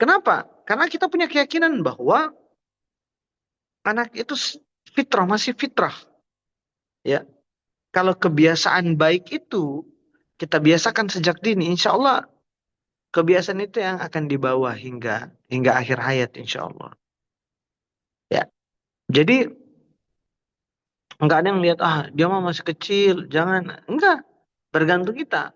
Kenapa? Karena kita punya keyakinan bahwa anak itu fitrah, masih fitrah. Ya. Kalau kebiasaan baik itu kita biasakan sejak dini, insya Allah kebiasaan itu yang akan dibawa hingga akhir hayat, insya Allah. Ya. Jadi nggak ada yang lihat dia mah masih kecil, jangan. Enggak, bergantung kita.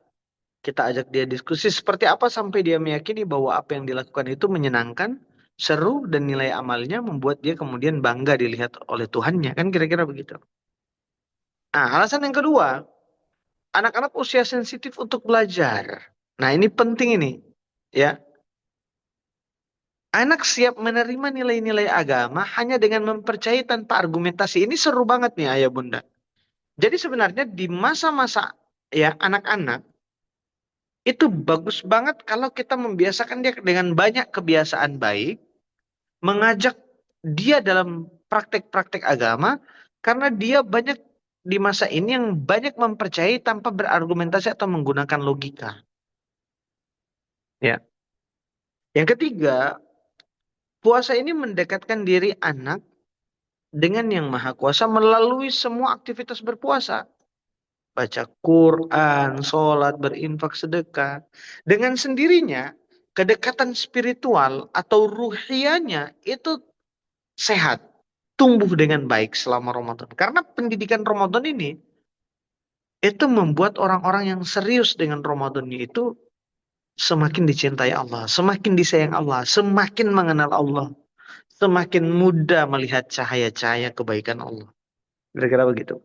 Kita ajak dia diskusi seperti apa sampai dia meyakini bahwa apa yang dilakukan itu menyenangkan, seru, dan nilai amalnya membuat dia kemudian bangga dilihat oleh Tuhannya. Kan kira-kira begitu. Nah, alasan yang kedua, anak-anak usia sensitif untuk belajar. Nah, ini penting ini. Ya, anak siap menerima nilai-nilai agama hanya dengan mempercayai tanpa argumentasi. Ini seru banget nih ayah bunda. Jadi sebenarnya di masa-masa ya anak-anak itu bagus banget kalau kita membiasakan dia dengan banyak kebiasaan baik, mengajak dia dalam praktek-praktek agama, karena dia banyak di masa ini yang banyak mempercayai tanpa berargumentasi atau menggunakan logika. Ya. Yang ketiga, puasa ini mendekatkan diri anak dengan Yang Maha Kuasa melalui semua aktivitas berpuasa. baca Quran, sholat, berinfak, sedekah. Dengan sendirinya, kedekatan spiritual atau ruhiyahnya itu sehat, tumbuh dengan baik selama Ramadan. Karena pendidikan Ramadan ini itu membuat orang-orang yang serius dengan Ramadannya itu semakin dicintai Allah, semakin disayang Allah, semakin mengenal Allah, semakin mudah melihat cahaya-cahaya kebaikan Allah. Kira-kira begitu.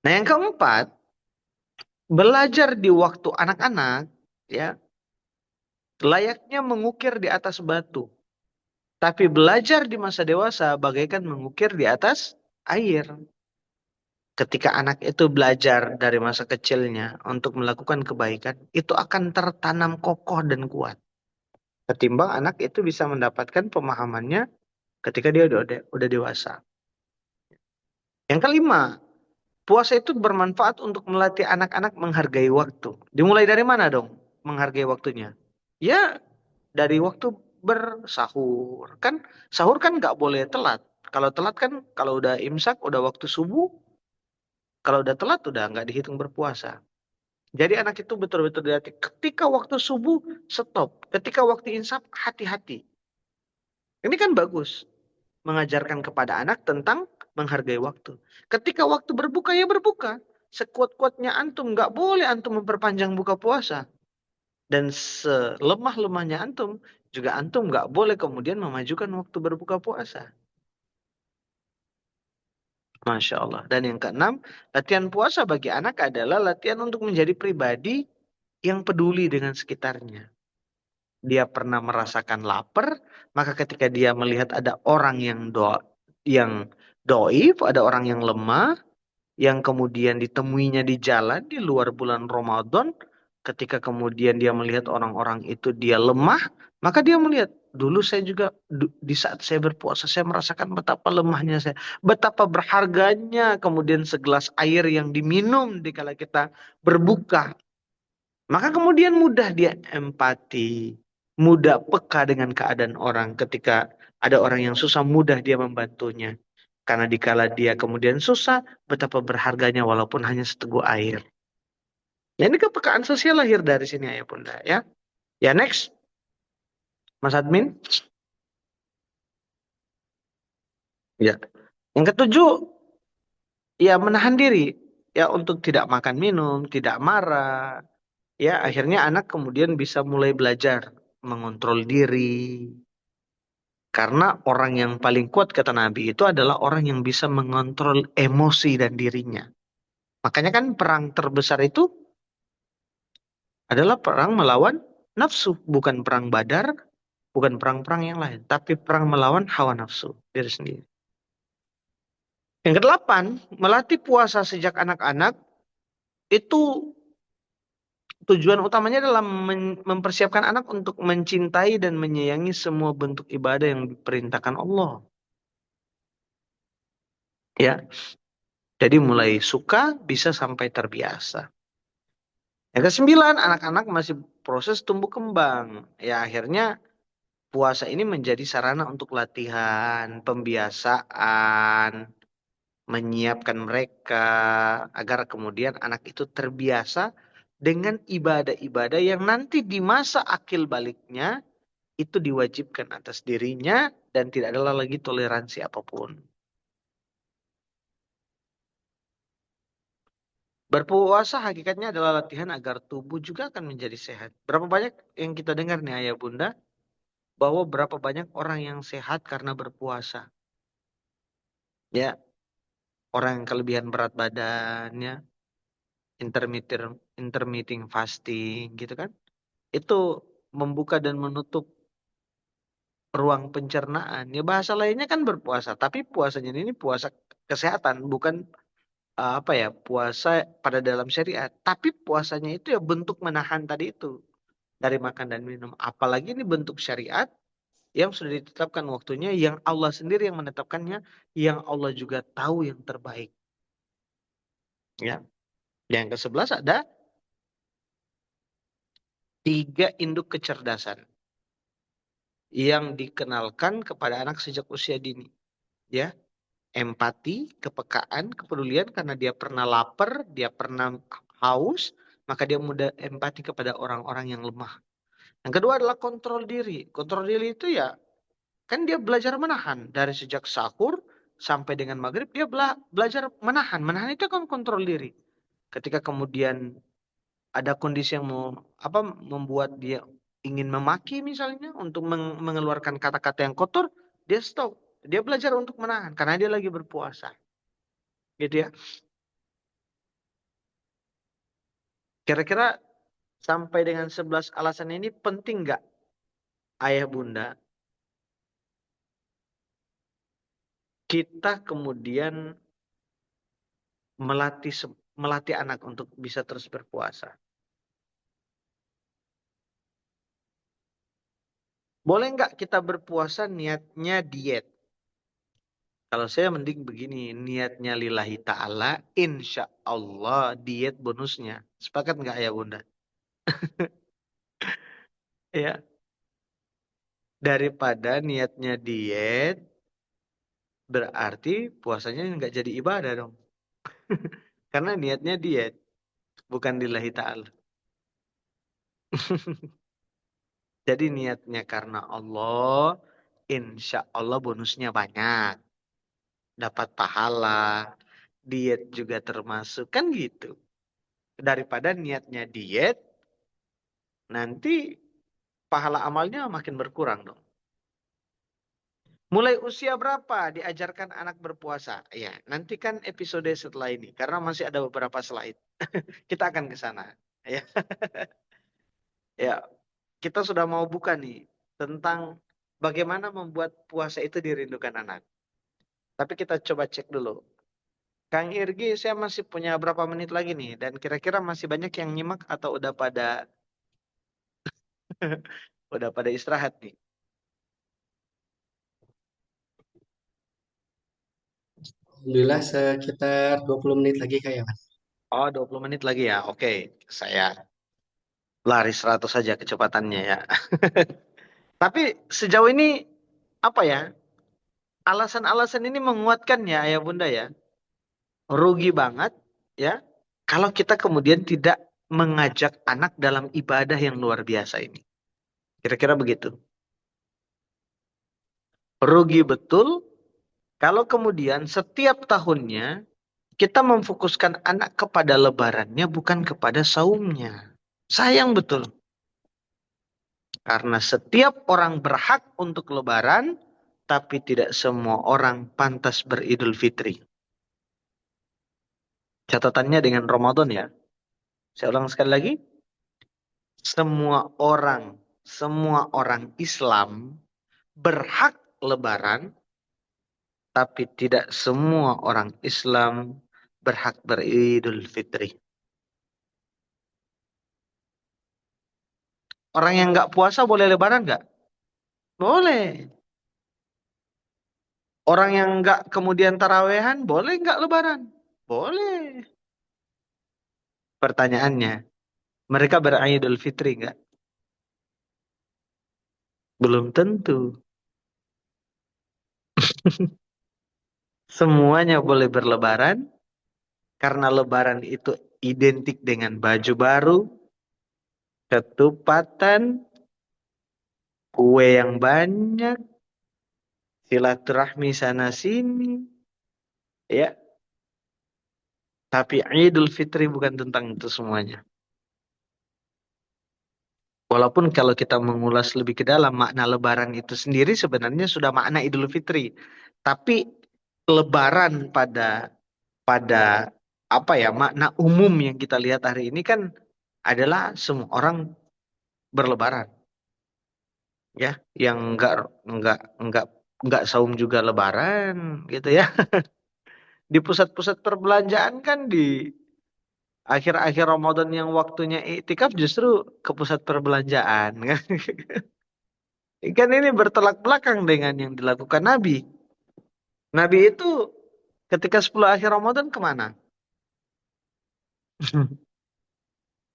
Nah, yang keempat, belajar di waktu anak-anak ya layaknya mengukir di atas batu. Tapi belajar di masa dewasa bagaikan mengukir di atas air. Ketika anak itu belajar dari masa kecilnya untuk melakukan kebaikan, itu akan tertanam kokoh dan kuat. Ketimbang anak itu bisa mendapatkan pemahamannya ketika dia udah dewasa. Yang kelima, puasa itu bermanfaat untuk melatih anak-anak menghargai waktu. Dimulai dari mana dong menghargai waktunya? Ya, dari waktu bersahur. Kan sahur kan nggak boleh telat. Kalau telat kan kalau udah imsak, udah waktu subuh, kalau udah telat udah nggak dihitung berpuasa. Jadi anak itu betul-betul dilatih. Ketika waktu subuh, stop. Ketika waktu imsak, hati-hati. Ini kan bagus. Mengajarkan kepada anak tentang menghargai waktu. Ketika waktu berbuka, ya berbuka. Sekuat-kuatnya antum. Nggak boleh antum memperpanjang buka puasa. Dan selemah-lemahnya antum, juga antum nggak boleh kemudian memajukan waktu berbuka puasa. Masya Allah. Dan yang keenam, latihan puasa bagi anak adalah latihan untuk menjadi pribadi yang peduli dengan sekitarnya. Dia pernah merasakan lapar, maka ketika dia melihat ada orang yang doif, ada orang yang lemah, yang kemudian ditemuinya di jalan di luar bulan Ramadan, ketika kemudian dia melihat orang-orang itu dia lemah, maka dia melihat, dulu saya juga di saat saya berpuasa saya merasakan betapa lemahnya saya, betapa berharganya kemudian segelas air yang diminum dikala kita berbuka. Maka kemudian mudah dia empati, mudah peka dengan keadaan orang ketika ada orang yang susah, mudah dia membantunya. Karena dikala dia kemudian susah, betapa berharganya walaupun hanya seteguk air. Ya, ini kepekaan sosial lahir dari sini ayah bunda ya. Ya, next, Mas Admin. Ya. Yang ketujuh, ya menahan diri ya untuk tidak makan minum, tidak marah. Ya, akhirnya anak kemudian bisa mulai belajar mengontrol diri. Karena orang yang paling kuat kata Nabi itu adalah orang yang bisa mengontrol emosi dan dirinya. Makanya kan perang terbesar itu adalah perang melawan nafsu, bukan perang Badar, bukan perang-perang yang lain, tapi perang melawan hawa nafsu diri sendiri. Yang kedelapan, melatih puasa sejak anak-anak itu tujuan utamanya adalah mempersiapkan anak untuk mencintai dan menyayangi semua bentuk ibadah yang diperintahkan Allah. Ya, jadi mulai suka bisa sampai terbiasa. Yang kesembilan, anak-anak masih proses tumbuh kembang. Ya, akhirnya puasa ini menjadi sarana untuk latihan, pembiasaan, menyiapkan mereka agar kemudian anak itu terbiasa dengan ibadah-ibadah yang nanti di masa akil baliknya itu diwajibkan atas dirinya dan tidak ada lagi toleransi apapun. Berpuasa hakikatnya adalah latihan agar tubuh juga akan menjadi sehat. Berapa banyak yang kita dengar nih ayah bunda, bahwa berapa banyak orang yang sehat karena berpuasa. Ya, orang yang kelebihan berat badannya, intermittent fasting gitu kan. Itu membuka dan menutup ruang pencernaan. Ya bahasa lainnya kan berpuasa, tapi puasanya ini puasa kesehatan, bukan apa ya, puasa pada dalam syariat. Tapi puasanya itu ya bentuk menahan tadi itu dari makan dan minum. Apalagi ini bentuk syariat yang sudah ditetapkan waktunya, yang Allah sendiri yang menetapkannya, yang Allah juga tahu yang terbaik. Ya. Yang ke-11 ada 3 induk kecerdasan yang dikenalkan kepada anak sejak usia dini. Ya. empati, kepekaan, kepedulian karena dia pernah lapar, dia pernah haus, maka dia mudah empati kepada orang-orang yang lemah. Yang kedua adalah kontrol diri. Kontrol diri itu ya, kan dia belajar menahan. Dari sejak sahur sampai dengan maghrib, dia belajar menahan. Menahan itu kan kontrol diri. Ketika kemudian ada kondisi yang membuat dia ingin memaki misalnya, untuk mengeluarkan kata-kata yang kotor, dia stop. Dia belajar untuk menahan, karena dia lagi berpuasa. Gitu ya. Kira-kira sampai dengan 11 alasan ini penting nggak ayah bunda kita kemudian melatih anak untuk bisa terus berpuasa? Boleh nggak kita berpuasa niatnya diet? Kalau saya mending begini, niatnya lillahi ta'ala, insya Allah diet bonusnya. Sepakat nggak ayah bunda? Ya, daripada niatnya diet, berarti puasanya nggak jadi ibadah dong. Karena niatnya diet, bukan lillahi ta'ala. Jadi niatnya karena Allah, insya Allah bonusnya banyak. Dapat pahala, diet juga termasuk, kan gitu. Daripada niatnya diet, nanti pahala amalnya makin berkurang dong. Mulai usia berapa diajarkan anak berpuasa? Ya, nantikan episode setelah ini, karena masih ada beberapa slide. Kita akan ke sana. Ya, ya, kita sudah mau buka nih tentang bagaimana membuat puasa itu dirindukan anak. Tapi kita coba cek dulu. Kang Irgi, saya masih punya berapa menit lagi nih, dan kira-kira masih banyak yang nyimak atau udah pada istirahat nih? Alhamdulillah sekitar 20 menit lagi kayak Mas. Oh, 20 menit lagi ya. Oke, saya lari 100 saja kecepatannya ya. Tapi sejauh ini apa ya? Alasan-alasan ini menguatkan ya ayah bunda ya. Rugi banget ya kalau kita kemudian tidak mengajak anak dalam ibadah yang luar biasa ini. Kira-kira begitu. Rugi betul kalau kemudian setiap tahunnya kita memfokuskan anak kepada lebarannya bukan kepada saumnya. Sayang betul. Karena setiap orang berhak untuk lebaran, tapi tidak semua orang pantas beridul fitri. Catatannya dengan Ramadan ya. Saya ulang sekali lagi. Semua orang Islam berhak lebaran, tapi tidak semua orang Islam berhak beridul fitri. Orang yang nggak puasa boleh lebaran nggak? Boleh. Orang yang nggak kemudian tarawehan boleh nggak lebaran? Boleh. Pertanyaannya, mereka beridul fitri nggak? Belum tentu. Semuanya boleh berlebaran karena lebaran itu identik dengan baju baru, ketupatan, kue yang banyak, silaturahmi sana sini, ya. Tapi Idul Fitri bukan tentang itu semuanya. Walaupun kalau kita mengulas lebih ke dalam, makna lebaran itu sendiri sebenarnya sudah makna Idul Fitri. Tapi lebaran pada apa ya, makna umum yang kita lihat hari ini kan adalah semua orang berlebaran, ya. Yang enggak enggak saum juga lebaran gitu ya. Di pusat-pusat perbelanjaan kan di akhir-akhir Ramadan yang waktunya iktikaf justru ke pusat perbelanjaan kan. Kan ini bertolak belakang dengan yang dilakukan Nabi. Nabi itu ketika 10 akhir Ramadan kemana?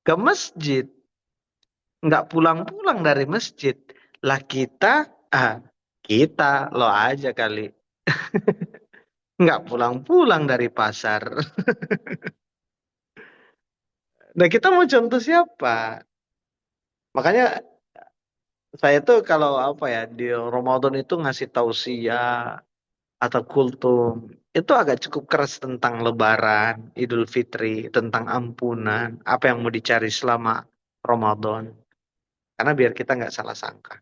Ke masjid. Nggak pulang-pulang dari masjid. Lah kita, ah, kita, lo aja kali. nggak pulang-pulang dari pasar. Nah, kita mau contoh siapa? Makanya saya tuh kalau apa ya di Ramadan itu ngasih tausiah atau kultum itu agak cukup keras tentang Lebaran, Idul Fitri, tentang ampunan, apa yang mau dicari selama Ramadan. Karena biar kita nggak salah sangka.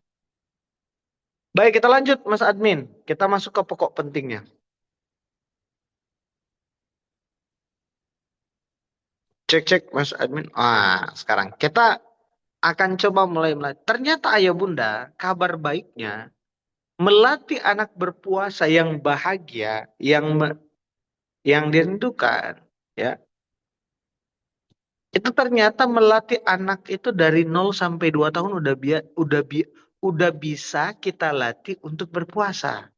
Baik, kita lanjut Mas Admin. Kita masuk ke pokok pentingnya. Cek-cek Mas Admin. Sekarang kita akan coba mulai. Ternyata ayah bunda, kabar baiknya melatih anak berpuasa yang bahagia, yang dirindukan, ya. Itu ternyata melatih anak itu dari 0 sampai 2 tahun udah bisa kita latih untuk berpuasa.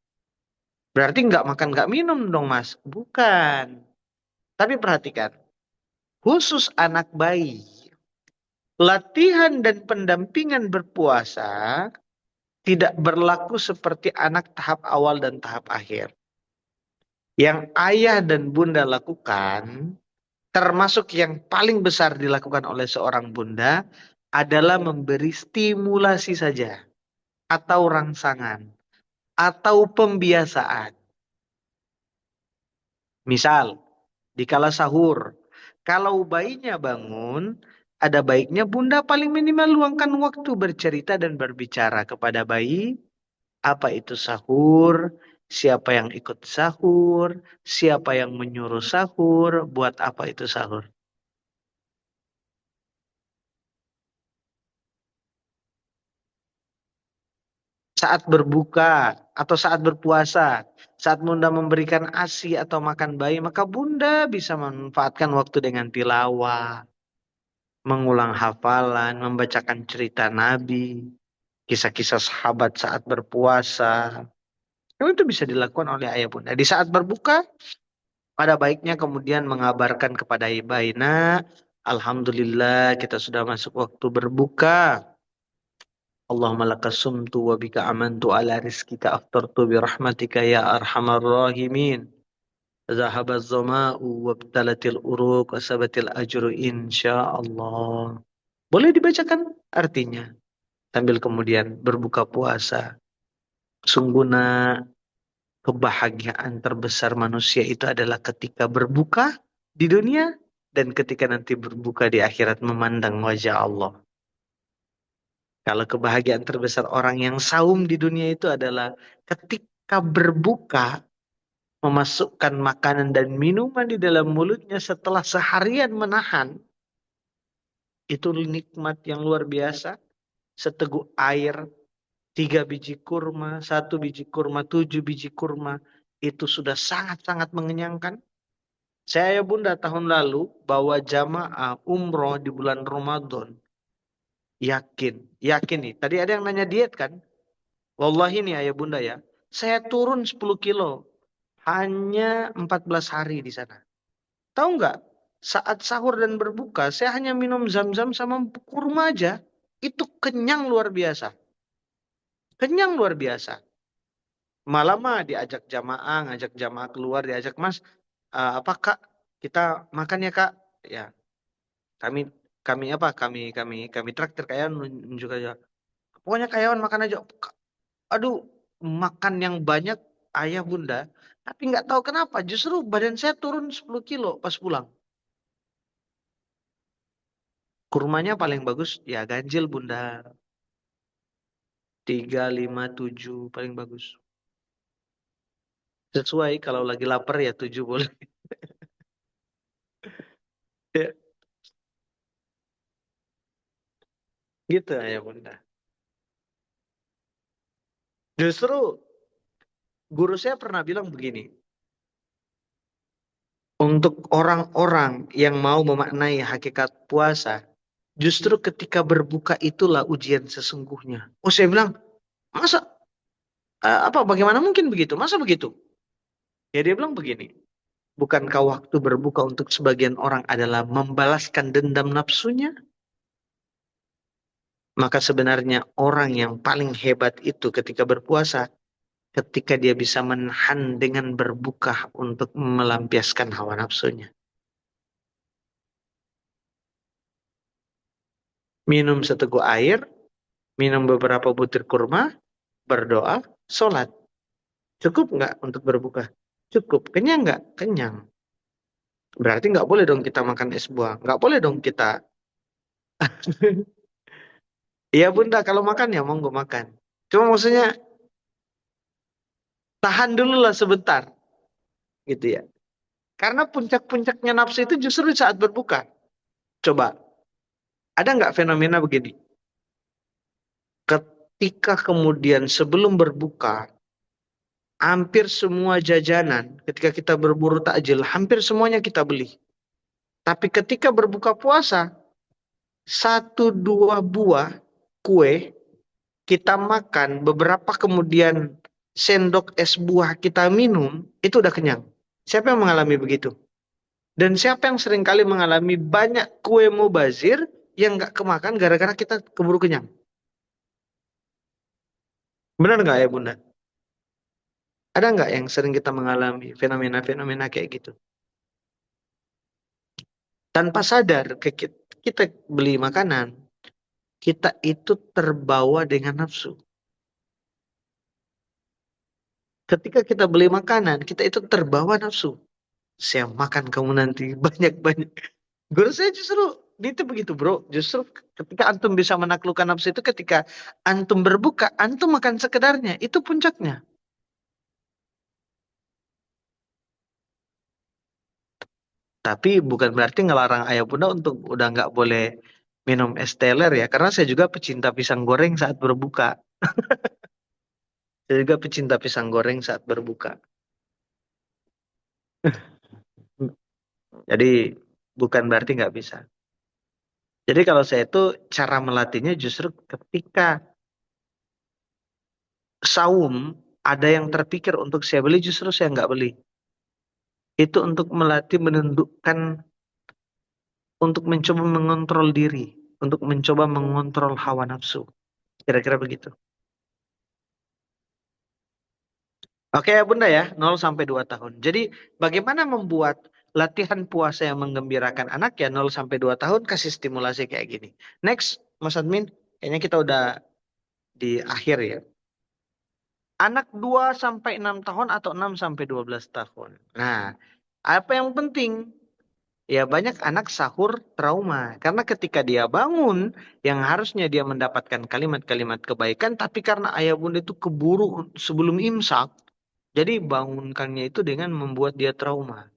Berarti nggak makan nggak minum dong Mas? Bukan. Tapi perhatikan, khusus anak bayi, latihan dan pendampingan berpuasa tidak berlaku seperti anak tahap awal dan tahap akhir. Yang ayah dan bunda lakukan, termasuk yang paling besar dilakukan oleh seorang bunda, adalah memberi stimulasi saja, atau rangsangan, atau pembiasaan. Misal, di kala sahur, kalau bayinya bangun, ada baiknya bunda paling minimal luangkan waktu bercerita dan berbicara kepada bayi. Apa itu sahur? Siapa yang ikut sahur? Siapa yang menyuruh sahur? Buat apa itu sahur? Saat berbuka atau saat berpuasa, saat bunda memberikan ASI atau makan bayi, maka bunda bisa memanfaatkan waktu dengan tilawah, mengulang hafalan, membacakan cerita Nabi, kisah-kisah sahabat saat berpuasa. Itu bisa dilakukan oleh ayah bunda. Di saat berbuka, pada baiknya kemudian mengabarkan kepada bayi, nak, alhamdulillah kita sudah masuk waktu berbuka. Allahumma lakas sumtu wa bika amantu ala rizkika aftartu bi rahmatika ya arhamar rahimin. Zahabaz zama'u wabtalatil uruq wa sabatil ajru insyaallah. Boleh dibacakan artinya sambil kemudian berbuka puasa. Sungguh nak, kebahagiaan terbesar manusia itu adalah ketika berbuka di dunia dan ketika nanti berbuka di akhirat memandang wajah Allah. Kalau kebahagiaan terbesar orang yang saum di dunia itu adalah ketika berbuka, memasukkan makanan dan minuman di dalam mulutnya setelah seharian menahan. Itu nikmat yang luar biasa. Seteguk air, 3 biji kurma, 1 biji kurma, 7 biji kurma. Itu sudah sangat-sangat mengenyangkan. Saya bunda tahun lalu bawa jamaah umroh di bulan Ramadan. Yakin nih. Tadi ada yang nanya diet kan? Wallahi nih ayah bunda ya. Saya turun 10 kilo. Hanya 14 hari di sana. Tahu nggak? Saat sahur dan berbuka, saya hanya minum zam-zam sama kurma aja. Itu kenyang luar biasa. Kenyang luar biasa. Malam mah ngajak jamaah keluar, diajak Mas, apa Kak? Kita makan ya Kak? Ya, kami kami apa? Kami traktir kayak nunjuk aja. Pokoknya kayawan makan aja. Aduh, makan yang banyak ayah bunda. Tapi nggak tahu kenapa, justru badan saya turun 10 kilo pas pulang. Kurmanya paling bagus ya ganjil bunda. 3, 5, 7 paling bagus. Sesuai kalau lagi lapar ya 7 boleh. Ya, gitu ayah bunda. Justru guru saya pernah bilang begini. Untuk orang-orang yang mau memaknai hakikat puasa, justru ketika berbuka itulah ujian sesungguhnya. Oh saya bilang, masa bagaimana mungkin begitu? Masa begitu? Ya dia bilang begini, bukankah waktu berbuka untuk sebagian orang adalah membalaskan dendam nafsunya? Maka sebenarnya orang yang paling hebat itu ketika berpuasa ketika dia bisa menahan dengan berbuka untuk melampiaskan hawa nafsunya. Minum seteguk air, minum beberapa butir kurma, berdoa, sholat. Cukup nggak untuk berbuka? Cukup. Kenyang nggak? Kenyang. Berarti nggak boleh dong kita makan es buah. Nggak boleh dong kita. Iya bunda, kalau makan ya monggo makan. Cuma maksudnya tahan dulu lah sebentar. Gitu ya. Karena puncak-puncaknya nafsu itu justru di saat berbuka. Coba, ada nggak fenomena begini? Ketika kemudian sebelum berbuka, hampir semua jajanan, ketika kita berburu takjil, hampir semuanya kita beli. Tapi ketika berbuka puasa, satu dua buah kue kita makan, beberapa kemudian sendok es buah kita minum, itu udah kenyang. Siapa yang mengalami begitu? Dan siapa yang seringkali mengalami banyak kue mubazir yang nggak kemakan gara-gara kita keburu kenyang? Benar nggak ya bunda? Ada nggak yang sering kita mengalami fenomena-fenomena kayak gitu? Tanpa sadar kita beli makanan, kita itu terbawa dengan nafsu. Ketika kita beli makanan, kita itu terbawa nafsu. Saya makan kamu nanti banyak-banyak. Guru saya justru itu begitu bro. Justru ketika antum bisa menaklukkan nafsu itu ketika antum berbuka, antum makan sekedarnya. Itu puncaknya. Tapi bukan berarti ngelarang ayah bunda untuk udah nggak boleh minum es teler ya. Karena saya juga pecinta pisang goreng saat berbuka. Saya juga pecinta pisang goreng saat berbuka. Jadi bukan berarti nggak bisa. Jadi kalau saya itu cara melatihnya justru ketika saum ada yang terpikir untuk saya beli justru saya nggak beli. Itu untuk melatih menundukkan, untuk mencoba mengontrol diri, untuk mencoba mengontrol hawa nafsu. Kira-kira begitu. Oke ya Bunda ya, 0 sampai 2 tahun. Jadi bagaimana membuat latihan puasa yang menggembirakan anak ya 0 sampai 2 tahun kasih stimulasi kayak gini. Next, Mas Admin, kayaknya kita udah di akhir ya. Anak 2 sampai 6 tahun atau 6 sampai 12 tahun. Nah, apa yang penting? Ya banyak anak sahur trauma. Karena ketika dia bangun, yang harusnya dia mendapatkan kalimat-kalimat kebaikan, tapi karena ayah bunda itu keburu sebelum imsak, jadi bangunkannya itu dengan membuat dia trauma.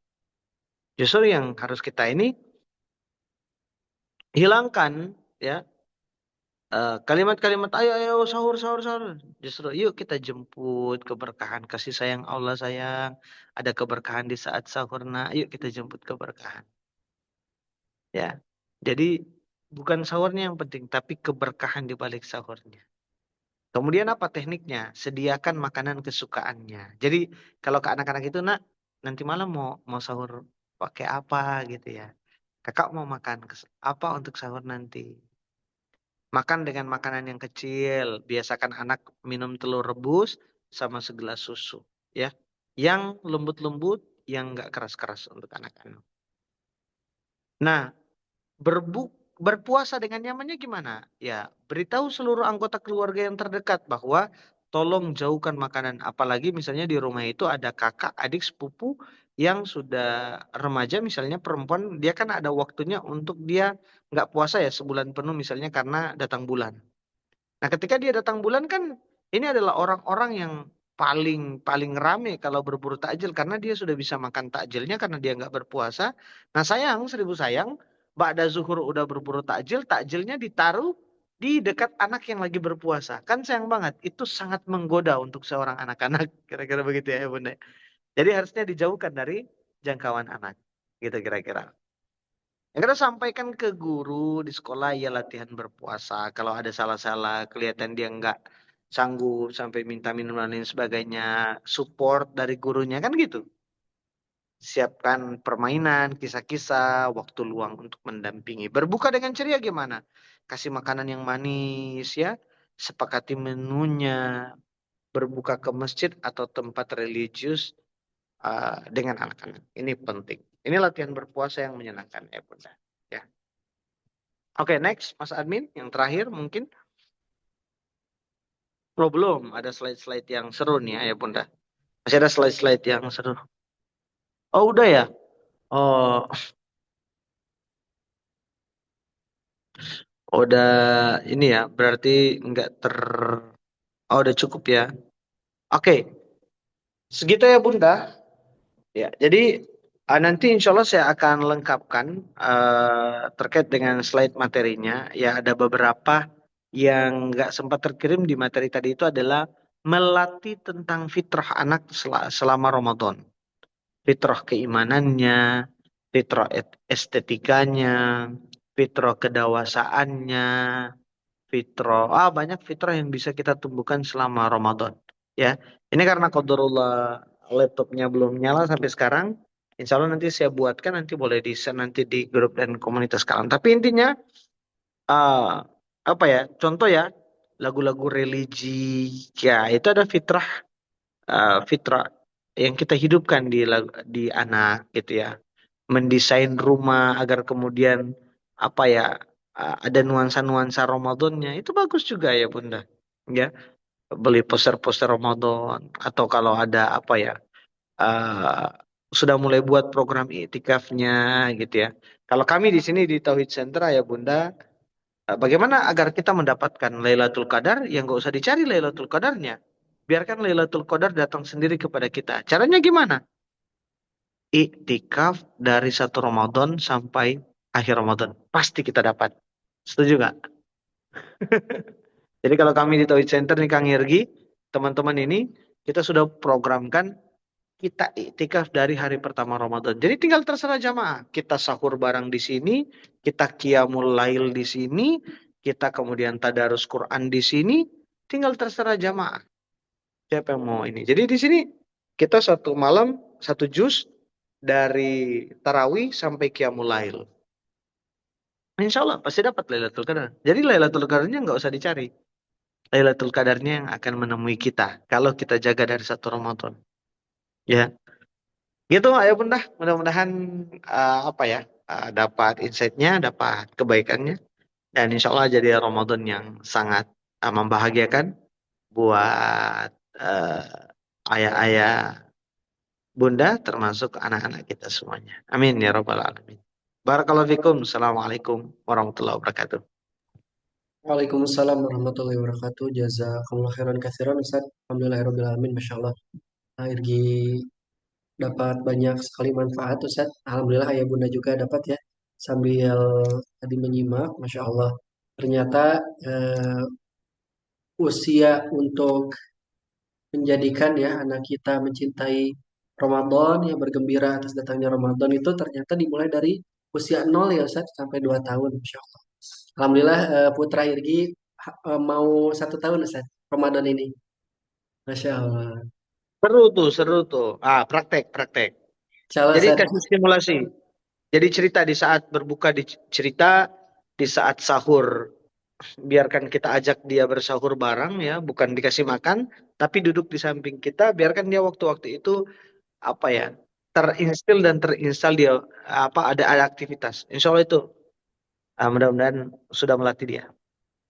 Justru yang harus kita ini hilangkan ya kalimat-kalimat ayo ayo sahur sahur sahur. Justru yuk kita jemput keberkahan kasih sayang Allah sayang. Ada keberkahan di saat sahur. Nah, yuk kita jemput keberkahan. Ya. Jadi bukan sahurnya yang penting, tapi keberkahan di balik sahurnya. Kemudian apa tekniknya? Sediakan makanan kesukaannya. Jadi kalau ke anak-anak itu nak nanti malam mau sahur pakai apa gitu ya. Kakak mau makan apa untuk sahur nanti? Makan dengan makanan yang kecil. Biasakan anak minum telur rebus sama segelas susu. Ya, yang lembut-lembut, yang nggak keras-keras untuk anak-anak. Nah, berpuasa dengan nyamannya gimana? Ya, beritahu seluruh anggota keluarga yang terdekat bahwa tolong jauhkan makanan. Apalagi misalnya di rumah itu ada kakak, adik, sepupu yang sudah remaja, misalnya perempuan, dia kan ada waktunya untuk dia nggak puasa ya sebulan penuh misalnya karena datang bulan. Nah, ketika dia datang bulan kan ini adalah orang-orang yang paling paling rame kalau berburu takjil karena dia sudah bisa makan takjilnya karena dia nggak berpuasa. Nah, sayang, seribu sayang, ba'da zuhur udah berburu takjil, takjilnya ditaruh di dekat anak yang lagi berpuasa. Kan sayang banget. Itu sangat menggoda untuk seorang anak-anak. Kira-kira begitu ya, Bunda. Jadi harusnya dijauhkan dari jangkauan anak. Gitu kira-kira. Ya, kita sampaikan ke guru di sekolah ya latihan berpuasa. Kalau ada salah-salah, kelihatan dia nggak sanggup sampai minta minum dan lain sebagainya, support dari gurunya kan gitu. Siapkan permainan, kisah-kisah, waktu luang untuk mendampingi. Berbuka dengan ceria gimana? Kasih makanan yang manis ya, sepakati menunya, berbuka ke masjid atau tempat religius dengan anak-anak. Ini penting. Ini latihan berpuasa yang menyenangkan ya Bunda. Ya. Oke, next Mas Admin yang terakhir mungkin. Oh, belum ada slide-slide yang seru nih ya Bunda. Masih ada slide-slide yang seru. Oh, udah ya. Oh, udah ini ya. Berarti nggak ter. Oh, udah cukup ya. Oke, segitu ya Bunda. Ya, jadi nanti insya Allah saya akan lengkapkan terkait dengan slide materinya. Ya, ada beberapa yang nggak sempat terkirim di materi tadi itu adalah melatih tentang fitrah anak selama Ramadan. Fitrah keimanannya, fitrah estetikanya, fitrah kedewasaannya, fitrah. Banyak fitrah yang bisa kita tumbuhkan selama Ramadan. Ya, ini karena qadarullah laptopnya belum nyala sampai sekarang. Insya Allah nanti saya buatkan, nanti boleh di-share nanti di grup dan komunitas kalian. Tapi intinya eh, apa ya? Contoh ya, lagu-lagu religi, ya itu ada fitrah yang kita hidupkan di anak gitu ya. Mendesain rumah agar kemudian apa ya ada nuansa-nuansa Ramadannya itu bagus juga ya Bunda. Ya, beli poster-poster Ramadan atau kalau ada apa ya eh, sudah mulai buat program iktikafnya gitu ya. Kalau kami di sini di Tauhid Center ya Bunda, bagaimana agar kita mendapatkan Lailatul Qadar yang nggak usah dicari Lailatul Qadarnya. Biarkan Lailatul Qadar datang sendiri kepada kita. Caranya gimana? Iktikaf dari satu Ramadan sampai akhir Ramadan. Pasti kita dapat. Setuju nggak? Jadi kalau kami di Tauhid Center nih Kang Yergi, teman-teman ini, kita sudah programkan kita iktikaf dari hari pertama Ramadan. Jadi tinggal terserah jamaah. Kita sahur bareng di sini, kita qiyamul lail di sini, kita kemudian tadarus Quran di sini, tinggal terserah jamaah. Siapa yang mau ini? Jadi di sini kita satu malam satu juz dari tarawih sampai qiyamul lail. Insya Allah pasti dapat Lailatul Qadar. Jadi Lailatul Qadarnya nggak usah dicari. Lailatul Qadarnya yang akan menemui kita kalau kita jaga dari satu Ramadan. Ya, gitu ayo Bunda. Mudah-mudahan apa ya dapat insight-nya, dapat kebaikannya, dan insya Allah jadi Ramadan yang sangat membahagiakan buat ayah-ayah Bunda termasuk anak-anak kita semuanya. Amin ya Rabbal Alamin. Barakallahu fikum. Assalamualaikum warahmatullahi wabarakatuh. Waalaikumsalam warahmatullahi wabarakatuh. Jazakumullah khairan katsiran Ustaz. Alhamdulillahirabbil alamin. Masyaallah. Irgi dapat banyak sekali manfaat Ustaz. Alhamdulillah ayah bunda juga dapat ya. Sambil tadi menyimak, Masya Allah. Ternyata eh, usia untuk menjadikan ya anak kita mencintai Ramadan, ya bergembira atas datangnya Ramadan itu ternyata dimulai dari usia 0 ya Ustaz sampai 2 tahun. Masya Allah. Alhamdulillah Putra Irgi mau 1 tahun Ustaz Ramadan ini. Masya Allah. Seru tuh, seru tuh. Praktek, praktek. Insya Allah Jadi Ustaz. kasih stimulasi. Jadi cerita di saat berbuka, cerita di saat sahur. Biarkan kita ajak dia bersahur bareng ya, bukan dikasih makan, tapi duduk di samping kita. Biarkan dia waktu-waktu itu apa ya terinstil dan terinstal dia ada aktivitas. Insya Allah itu mudah-mudahan sudah melatih dia.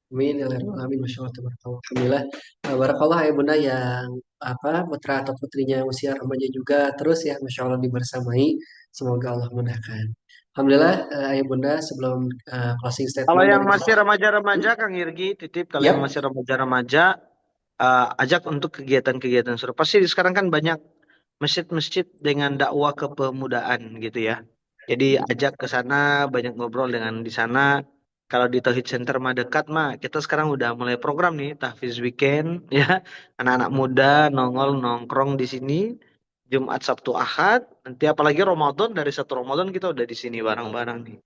Amin ya rabbal alamin. Masya Allah tabarakallah. Alhamdulillah. Barakallah ya bunda yang putra atau putrinya usia remaja juga terus ya Masya Allah dibersamai. Semoga Allah mudahkan. Alhamdulillah ayah bunda sebelum closing Kalau statement yang dari masih kita. remaja-remaja, Kang Irgi, titip kalau yang Yap. masih remaja-remaja, ajak untuk kegiatan-kegiatan serupa. Pasti sekarang kan banyak masjid-masjid dengan dakwah kepemudaan gitu ya. Jadi ajak ke sana, banyak ngobrol dengan di sana. Kalau di Tauhid Center mah dekat mah, kita sekarang udah mulai program nih, Tahfiz Weekend ya. Anak-anak muda nongol nongkrong di sini Jumat, Sabtu, Ahad. Nanti apalagi Ramadan, dari satu Ramadan kita udah di sini bareng-bareng nih.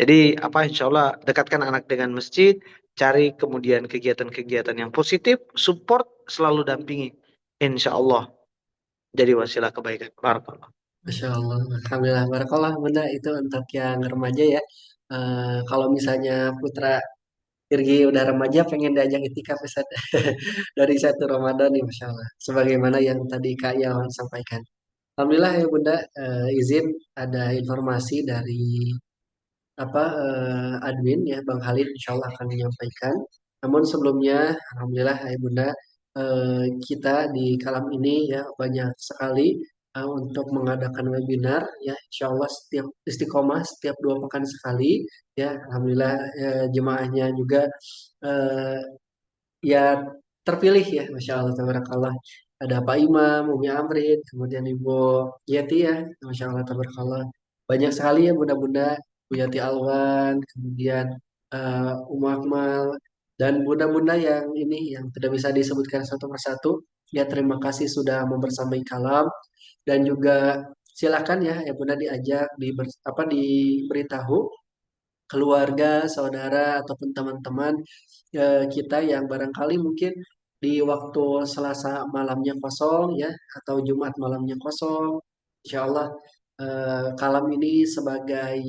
Jadi insya Allah dekatkan anak dengan masjid, cari kemudian kegiatan-kegiatan yang positif, support, selalu dampingi. Insya Allah jadi wasilah kebaikan. Barakallah. Masya Allah. Alhamdulillah. Barakallah bunda itu untuk yang remaja ya. Kalau misalnya putra Irgi udah remaja pengen diajak itikaf Ustaz. Dari satu Ramadan nih Masya Allah. Sebagaimana yang tadi Kak Yawan sampaikan. Alhamdulillah ya Bunda, izin ada informasi dari admin ya Bang Halid insya Allah akan menyampaikan. Namun sebelumnya, Alhamdulillah ya Bunda, kita di Kalam ini ya banyak sekali untuk mengadakan webinar ya insya Allah setiap istiqomah setiap 2 pekan sekali ya Alhamdulillah jemaahnya juga eh, ya terpilih ya Masya Allah tabarakallah ada Pak Imam, Umi Amrin, kemudian Ibu Yati ya Masya Allah tabarakallah banyak sekali ya bunda-bunda Bu Yati Alwan kemudian Umu Akmal dan bunda-bunda yang ini yang tidak bisa disebutkan satu persatu ya terima kasih sudah membersamai kalam dan juga silakan ya bunda diajak diberitahu keluarga, saudara, ataupun teman-teman kita yang barangkali mungkin di waktu Selasa malamnya kosong ya atau Jumat malamnya kosong. Insya Allah kalam ini sebagai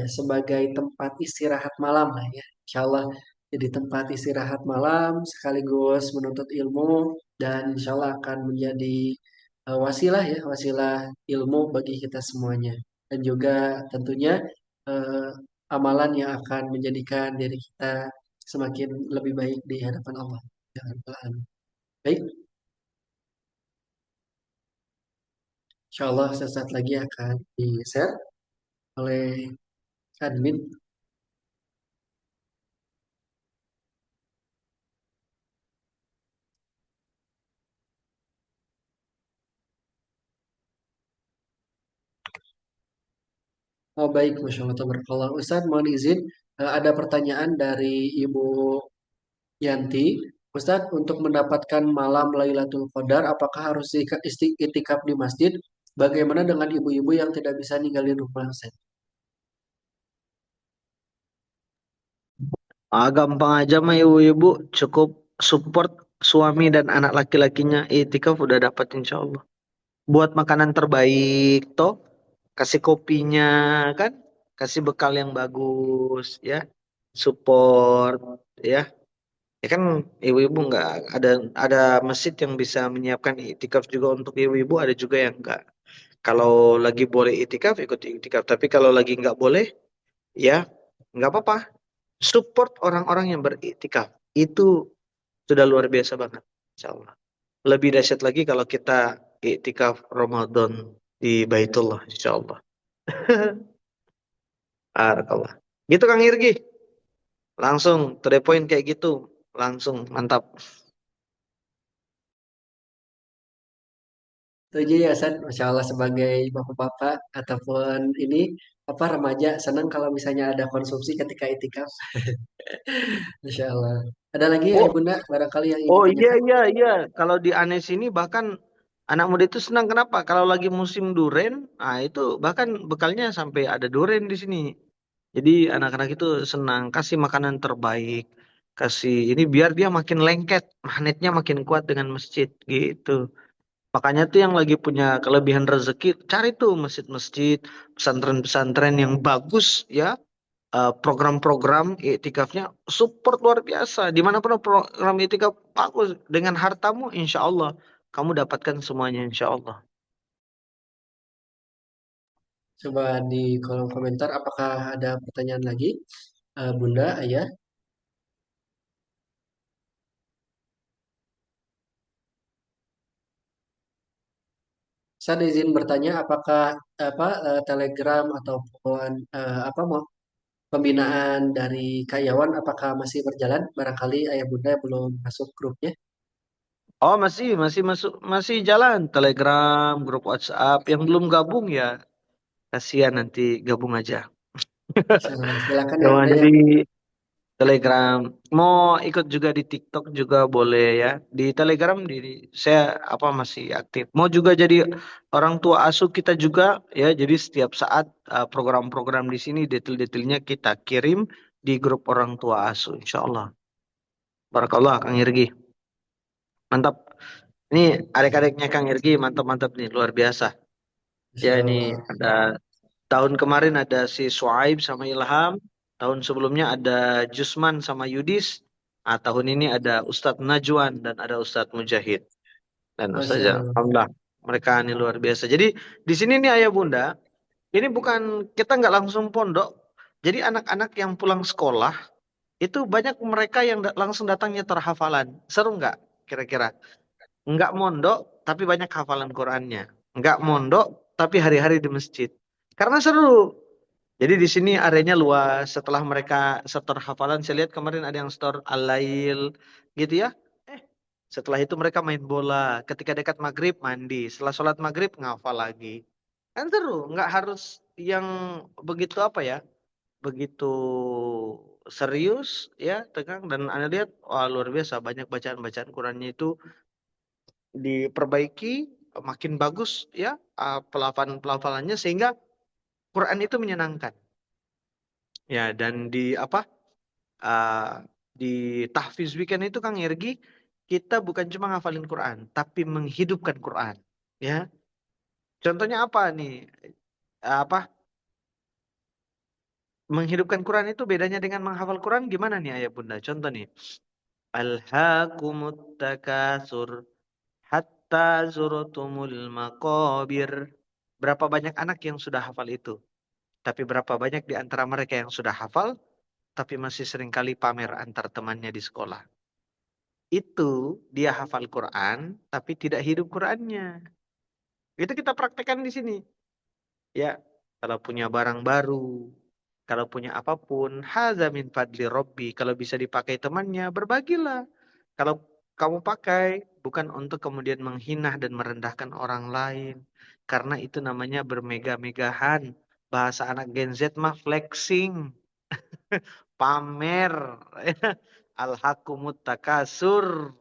sebagai tempat istirahat malam lah ya. Insya Allah jadi tempat istirahat malam sekaligus menuntut ilmu dan insya Allah akan menjadi wasilah ya wasilah ilmu bagi kita semuanya dan juga tentunya eh, amalan yang akan menjadikan diri kita semakin lebih baik di hadapan Allah. Ya Rabbal Alamin. Baik, insya Allah sesaat lagi akan di-share oleh admin. Oh baik, Masya Allah, tabarakallah. Ustaz, mohon izin, ada pertanyaan dari Ibu Yanti. Ustadz, untuk mendapatkan malam Lailatul Qadar, apakah harus itikaf di masjid? Bagaimana dengan ibu-ibu yang tidak bisa ninggalin rumah, Ustaz? Gampang aja mah ibu-ibu cukup support suami dan anak laki-lakinya itikaf udah dapat insya Allah. Buat makanan terbaik toh, kasih kopinya kan, kasih bekal yang bagus ya, support ya. Ya kan ibu-ibu nggak ada masjid yang bisa menyiapkan itikaf juga untuk ibu-ibu, ada juga yang enggak. Kalau lagi boleh itikaf ikut itikaf, tapi kalau lagi nggak boleh ya nggak apa-apa. Support orang-orang yang beriktikaf itu sudah luar biasa banget, insya Allah. Lebih dahsyat lagi kalau kita iktikaf Ramadan di Baitullah, insya Allah. Barakallah. Gitu Kang Irgi, langsung to the point kayak gitu, langsung mantap. Setuju ya, Ustaz. Masya Allah sebagai bapak-bapak ataupun ini apa remaja senang kalau misalnya ada konsumsi ketika itikaf. Masya Allah. Ada lagi ya Oh, Ibunda barangkali yang ingin oh iya ditanyakan? iya iya. Kalau di Anes ini bahkan anak muda itu senang kenapa? Kalau lagi musim duren, nah itu bahkan bekalnya sampai ada duren di sini. Jadi anak-anak itu senang kasih makanan terbaik, kasih ini biar dia makin lengket, magnetnya makin kuat dengan masjid gitu. Makanya tuh yang lagi punya kelebihan rezeki, cari tuh masjid-masjid, pesantren-pesantren yang bagus ya, program-program iktikafnya support luar biasa. Dimanapun program iktikaf bagus, dengan hartamu insya Allah kamu dapatkan semuanya insya Allah. Coba di kolom komentar apakah ada pertanyaan lagi? Bunda, Ayah. Saya izin bertanya apakah Telegram ataupun pembinaan dari karyawan apakah masih berjalan? Barangkali ayah bunda belum masuk grupnya. Oh masih masuk masih jalan Telegram, grup WhatsApp yang belum gabung ya kasihan nanti gabung aja. Silakan ya Yang bunda ada yang di Telegram. Mau ikut juga di TikTok juga boleh ya. Di Telegram saya apa masih aktif. Mau juga jadi orang tua asuh kita juga ya. Jadi setiap saat program-program di sini detail-detailnya kita kirim di grup orang tua asuh. Insya Allah. Barakallah Kang Irgi. Mantap. Ini adik-adiknya Kang Irgi mantap-mantap nih luar biasa. Ya Masya ini Allah. ada tahun kemarin ada si Suaib sama Ilham. Tahun sebelumnya ada Jusman sama Yudis. Tahun ini ada Ustadz Najwan dan ada Ustadz Mujahid dan Masya Ustazah. Allah. Alhamdulillah, mereka ini luar biasa. Jadi di sini nih ayah bunda, ini bukan kita nggak langsung pondok. Jadi anak-anak yang pulang sekolah itu banyak mereka yang langsung datangnya terhafalan. Seru nggak kira-kira? Nggak mondok tapi banyak hafalan Qurannya. Nggak mondok tapi hari-hari di masjid. Karena seru. Jadi di sini areanya luas. Setelah mereka setor hafalan, saya lihat kemarin ada yang setor al-lail gitu ya. Eh, setelah itu mereka main bola. Ketika dekat maghrib mandi. Setelah sholat maghrib ngafal lagi. Kan seru. Nggak harus yang begitu apa ya? Begitu serius ya, tegang. Dan Anda lihat, wah luar biasa. Banyak bacaan-bacaan Qurannya itu diperbaiki, makin bagus ya pelafalan-pelafalannya sehingga Quran itu menyenangkan. Ya, dan di apa? uh, di tahfiz weekend itu Kang Yergi, kita bukan cuma ngafalin Quran, tapi menghidupkan Quran. Ya, contohnya apa nih? Apa? Menghidupkan Quran itu bedanya dengan menghafal Quran gimana nih ayah bunda? Contoh nih, alhaakumut takatsur hatta zurtumul maqabir. Berapa banyak anak yang sudah hafal itu? Tapi berapa banyak di antara mereka yang sudah hafal, tapi masih seringkali pamer antar temannya di sekolah. Itu dia hafal Quran, tapi tidak hidup Qurannya. Itu kita praktekkan di sini. Ya, kalau punya barang baru, kalau punya apapun, hadza min fadli Rabbi. Kalau bisa dipakai temannya, berbagilah. Kalau kamu pakai, bukan untuk kemudian menghina dan merendahkan orang lain. Karena itu namanya bermegah-megahan. Bahasa anak Gen Z mah flexing. Pamer. Alhaqumut takasur.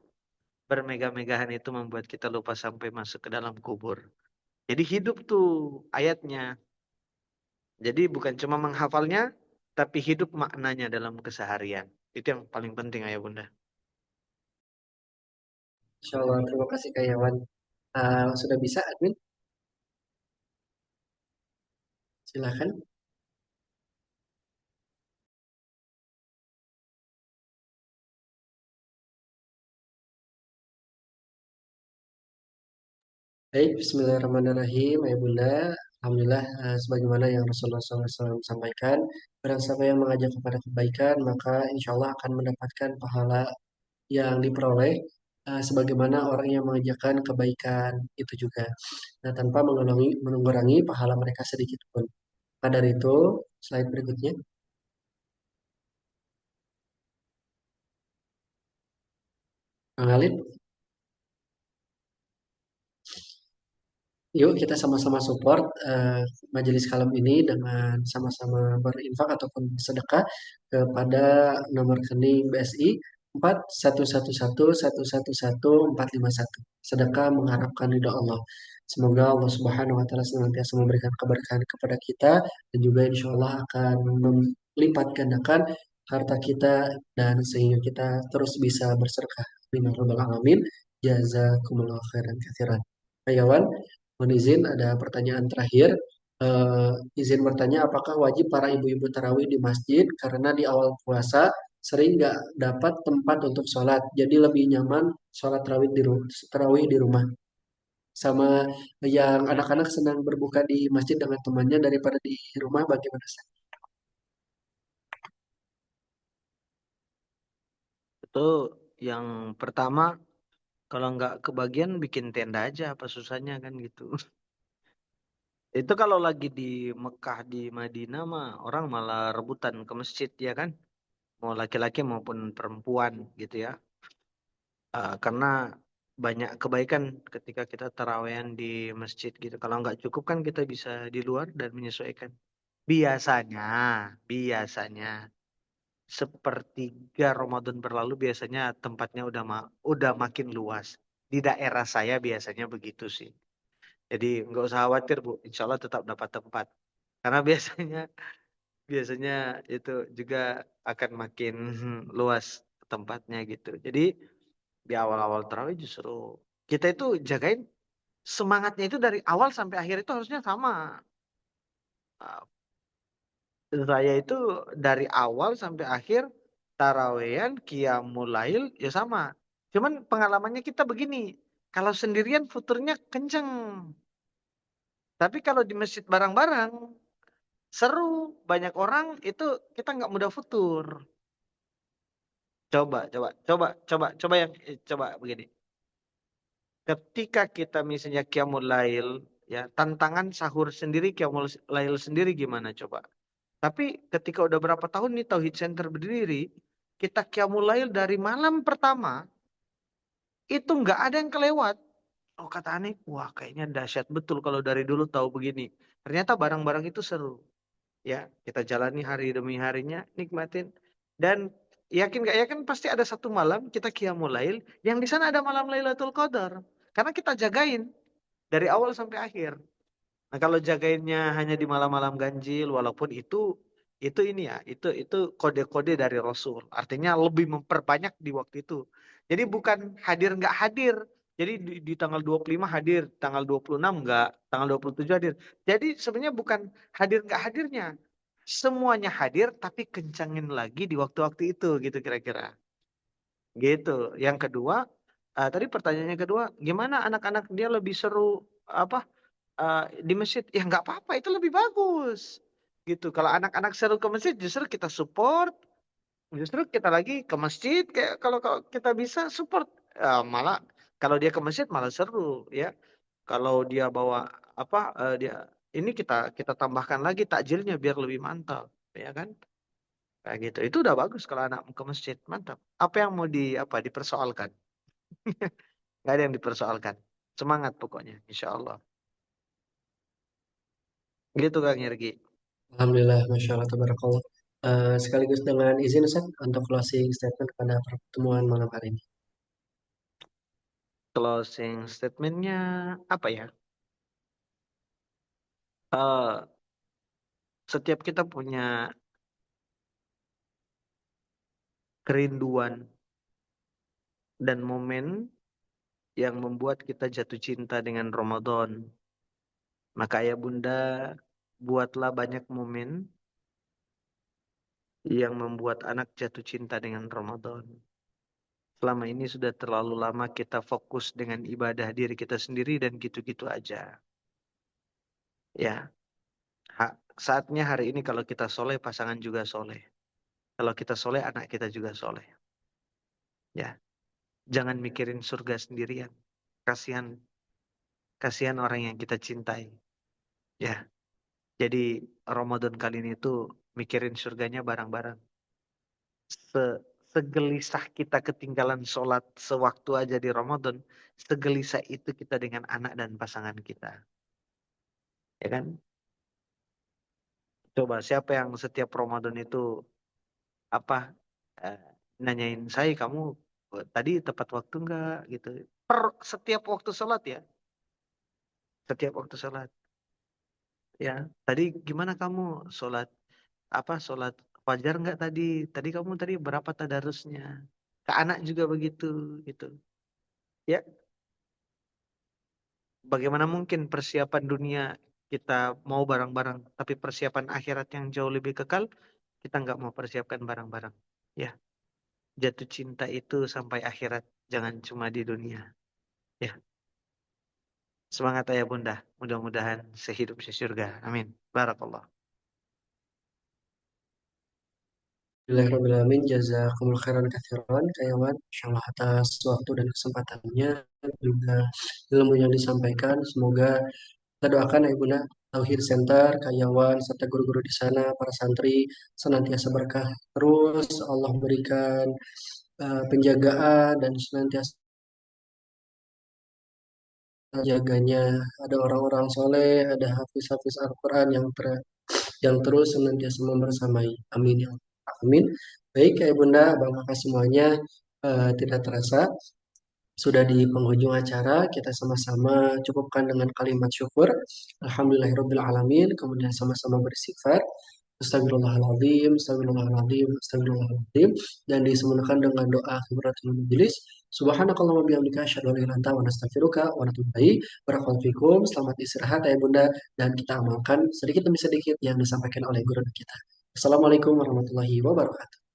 Bermegah-megahan itu membuat kita lupa sampai masuk ke dalam kubur. Jadi hidup tuh ayatnya. Jadi bukan cuma menghafalnya, tapi hidup maknanya dalam keseharian. Itu yang paling penting ayah bunda. Masya Allah. Terima kasih Kak Yawan. Sudah bisa admin? Silakan. Baik, Bismillahirrahmanirrahim, Ayah Bunda. Alhamdulillah, sebagaimana yang Rasulullah SAW sampaikan, barang siapa yang mengajak kepada kebaikan, maka insya Allah akan mendapatkan pahala yang diperoleh sebagaimana orang yang mengajarkan kebaikan itu juga. Nah, tanpa mengurangi pahala mereka sedikit pun. Maka dari itu, slide berikutnya. Bang Halid, yuk kita sama-sama support majelis kalam ini dengan sama-sama berinfak ataupun sedekah kepada nomor rekening BSI 4111111451. Sedekah mengharapkan ridho Allah. Semoga Allah Subhanahu wa taala senantiasa memberikan keberkahan kepada kita dan juga insya Allah akan melipat gandakan harta kita dan sehingga kita terus bisa bersedekah. Amin ya rabbal alamin. Jazakumullah khairan katsiran. Ayawan, mohon izin ada pertanyaan terakhir. Izin bertanya, apakah wajib para ibu-ibu tarawih di masjid karena di awal puasa sering nggak dapat tempat untuk sholat, jadi lebih nyaman sholat tarawih di rumah. Sama yang anak-anak senang berbuka di masjid dengan temannya daripada di rumah, bagaimana? Itu yang pertama, kalau nggak kebagian bikin tenda aja, apa susahnya kan gitu. Itu kalau lagi di Mekah, di Madinah mah orang malah rebutan ke masjid ya kan. Mau laki-laki maupun perempuan gitu ya. Karena banyak kebaikan ketika kita tarawehan di masjid gitu. Kalau nggak cukup kan kita bisa di luar dan menyesuaikan. Biasanya, biasanya sepertiga Ramadan berlalu biasanya tempatnya udah makin luas. Di daerah saya biasanya begitu sih. Jadi nggak usah khawatir Bu, insya Allah tetap dapat tempat. Karena biasanya biasanya itu juga akan makin luas tempatnya gitu. Jadi di awal-awal tarawih justru kita itu jagain semangatnya itu dari awal sampai akhir itu harusnya sama. Saya itu dari awal sampai akhir tarawehan, qiyamul lail ya sama. Cuman pengalamannya kita begini, kalau sendirian futurnya kenceng. Tapi kalau di masjid bareng-bareng seru, banyak orang itu kita nggak mudah futur. Coba yang coba begini. Ketika kita misalnya qiyamul lail, ya tantangan sahur sendiri, qiyamul lail sendiri gimana coba? Tapi ketika udah berapa tahun nih Tauhid Center berdiri, kita qiyamul lail dari malam pertama, itu nggak ada yang kelewat. Oh kata Ani, wah kayaknya dahsyat betul kalau dari dulu tahu begini. Ternyata barang-barang itu seru. Ya, kita jalani hari demi harinya, nikmatin. Dan yakin gak yakin pasti ada satu malam kita qiyamul lail, yang di sana ada malam Lailatul Qadar. Karena kita jagain dari awal sampai akhir. Nah, kalau jagainnya hanya di malam-malam ganjil, walaupun itu ini ya, itu kode-kode dari Rasul. Artinya lebih memperbanyak di waktu itu. Jadi bukan hadir nggak hadir. Jadi di tanggal 25 hadir, tanggal 26 nggak, tanggal 27 hadir. Jadi sebenarnya bukan hadir nggak hadirnya. Semuanya hadir tapi kencangin lagi di waktu-waktu itu gitu kira-kira. Gitu. Yang kedua, tadi pertanyaannya kedua, gimana anak-anak dia lebih seru apa di masjid? Ya nggak apa-apa, itu lebih bagus. Gitu. Kalau anak-anak seru ke masjid, justru kita support, justru kita lagi ke masjid. Kayak kalau kita bisa support, malah kalau dia ke masjid malah seru, ya. Kalau dia bawa dia ini kita tambahkan lagi takjilnya biar lebih mantap, ya kan? Kayak gitu. Itu udah bagus kalau anak ke masjid, mantap. Apa yang mau dipersoalkan? Nggak ada yang dipersoalkan. Semangat pokoknya, insya Allah. Gitu Kang Yergi. Alhamdulillah, Masya Allah, tabarakallah. Sekaligus dengan izin Ustaz untuk closing statement pada pertemuan malam hari ini. Closing statementnya apa ya? Eh, Setiap kita punya kerinduan dan momen yang membuat kita jatuh cinta dengan Ramadan. Maka ayah bunda, buatlah banyak momen yang membuat anak jatuh cinta dengan Ramadan. Selama ini sudah terlalu lama kita fokus dengan ibadah diri kita sendiri dan gitu-gitu aja. Ya, saatnya hari ini kalau kita soleh, pasangan juga soleh. Kalau kita soleh, anak kita juga soleh. Ya, jangan mikirin surga sendirian. Kasihan, kasihan orang yang kita cintai. Ya, jadi Ramadan kali ini tuh mikirin surganya bareng-bareng. Segelisah kita ketinggalan sholat sewaktu aja di Ramadan, segelisah itu kita dengan anak dan pasangan kita. Ya kan? Coba siapa yang setiap Ramadan itu apa eh, nanyain saya, kamu tadi tepat waktu enggak gitu. Setiap waktu sholat ya, setiap waktu sholat. Ya, tadi gimana kamu sholat sholat fajar enggak tadi? Tadi kamu tadi berapa tadarusnya? Ke anak juga begitu gitu. Ya, bagaimana mungkin persiapan dunia kita mau bareng-bareng, tapi persiapan akhirat yang jauh lebih kekal kita nggak mau persiapkan bareng-bareng. Ya, jatuh cinta itu sampai akhirat, jangan cuma di dunia. Ya, semangat ayah bunda. Mudah-mudahan sehidup sesurga. Amin. Barakallah. Bismillahirrahmanirrahim. Jazakumul khairan katsiran, Kayawan. Insyaallah atas waktu dan kesempatannya juga ilmu yang disampaikan. Semoga kita doakan ya Bunda, Tauhid Center, Kayawan, serta guru-guru di sana, para santri senantiasa berkah terus. Allah berikan penjagaan dan senantiasa jaganya. Ada orang-orang soleh, ada hafiz-hafiz Al-Quran yang terus senantiasa membersamai. Amin ya Allah. Amin. Baik ya Bunda, Bang Kakak semuanya, tidak terasa sudah di penghujung acara. Kita sama-sama cukupkan dengan kalimat syukur. Alhamdulillahirabbil alamin. Kemudian sama-sama bersifat Astagfirullahaladzim, astagfirullahaladzim, astagfirullahaladzim. Dan disempurnakan dengan doa khibaratul majelis. Subhanakallahumma bihamdika asyhadu an la ilaha illa anta wa nastaghfiruka wa natubu ilaik. Barakallahu fikum. Selamat istirahat ya Bunda, dan kita amalkan sedikit demi sedikit yang disampaikan oleh guru kita. Assalamualaikum warahmatullahi wabarakatuh.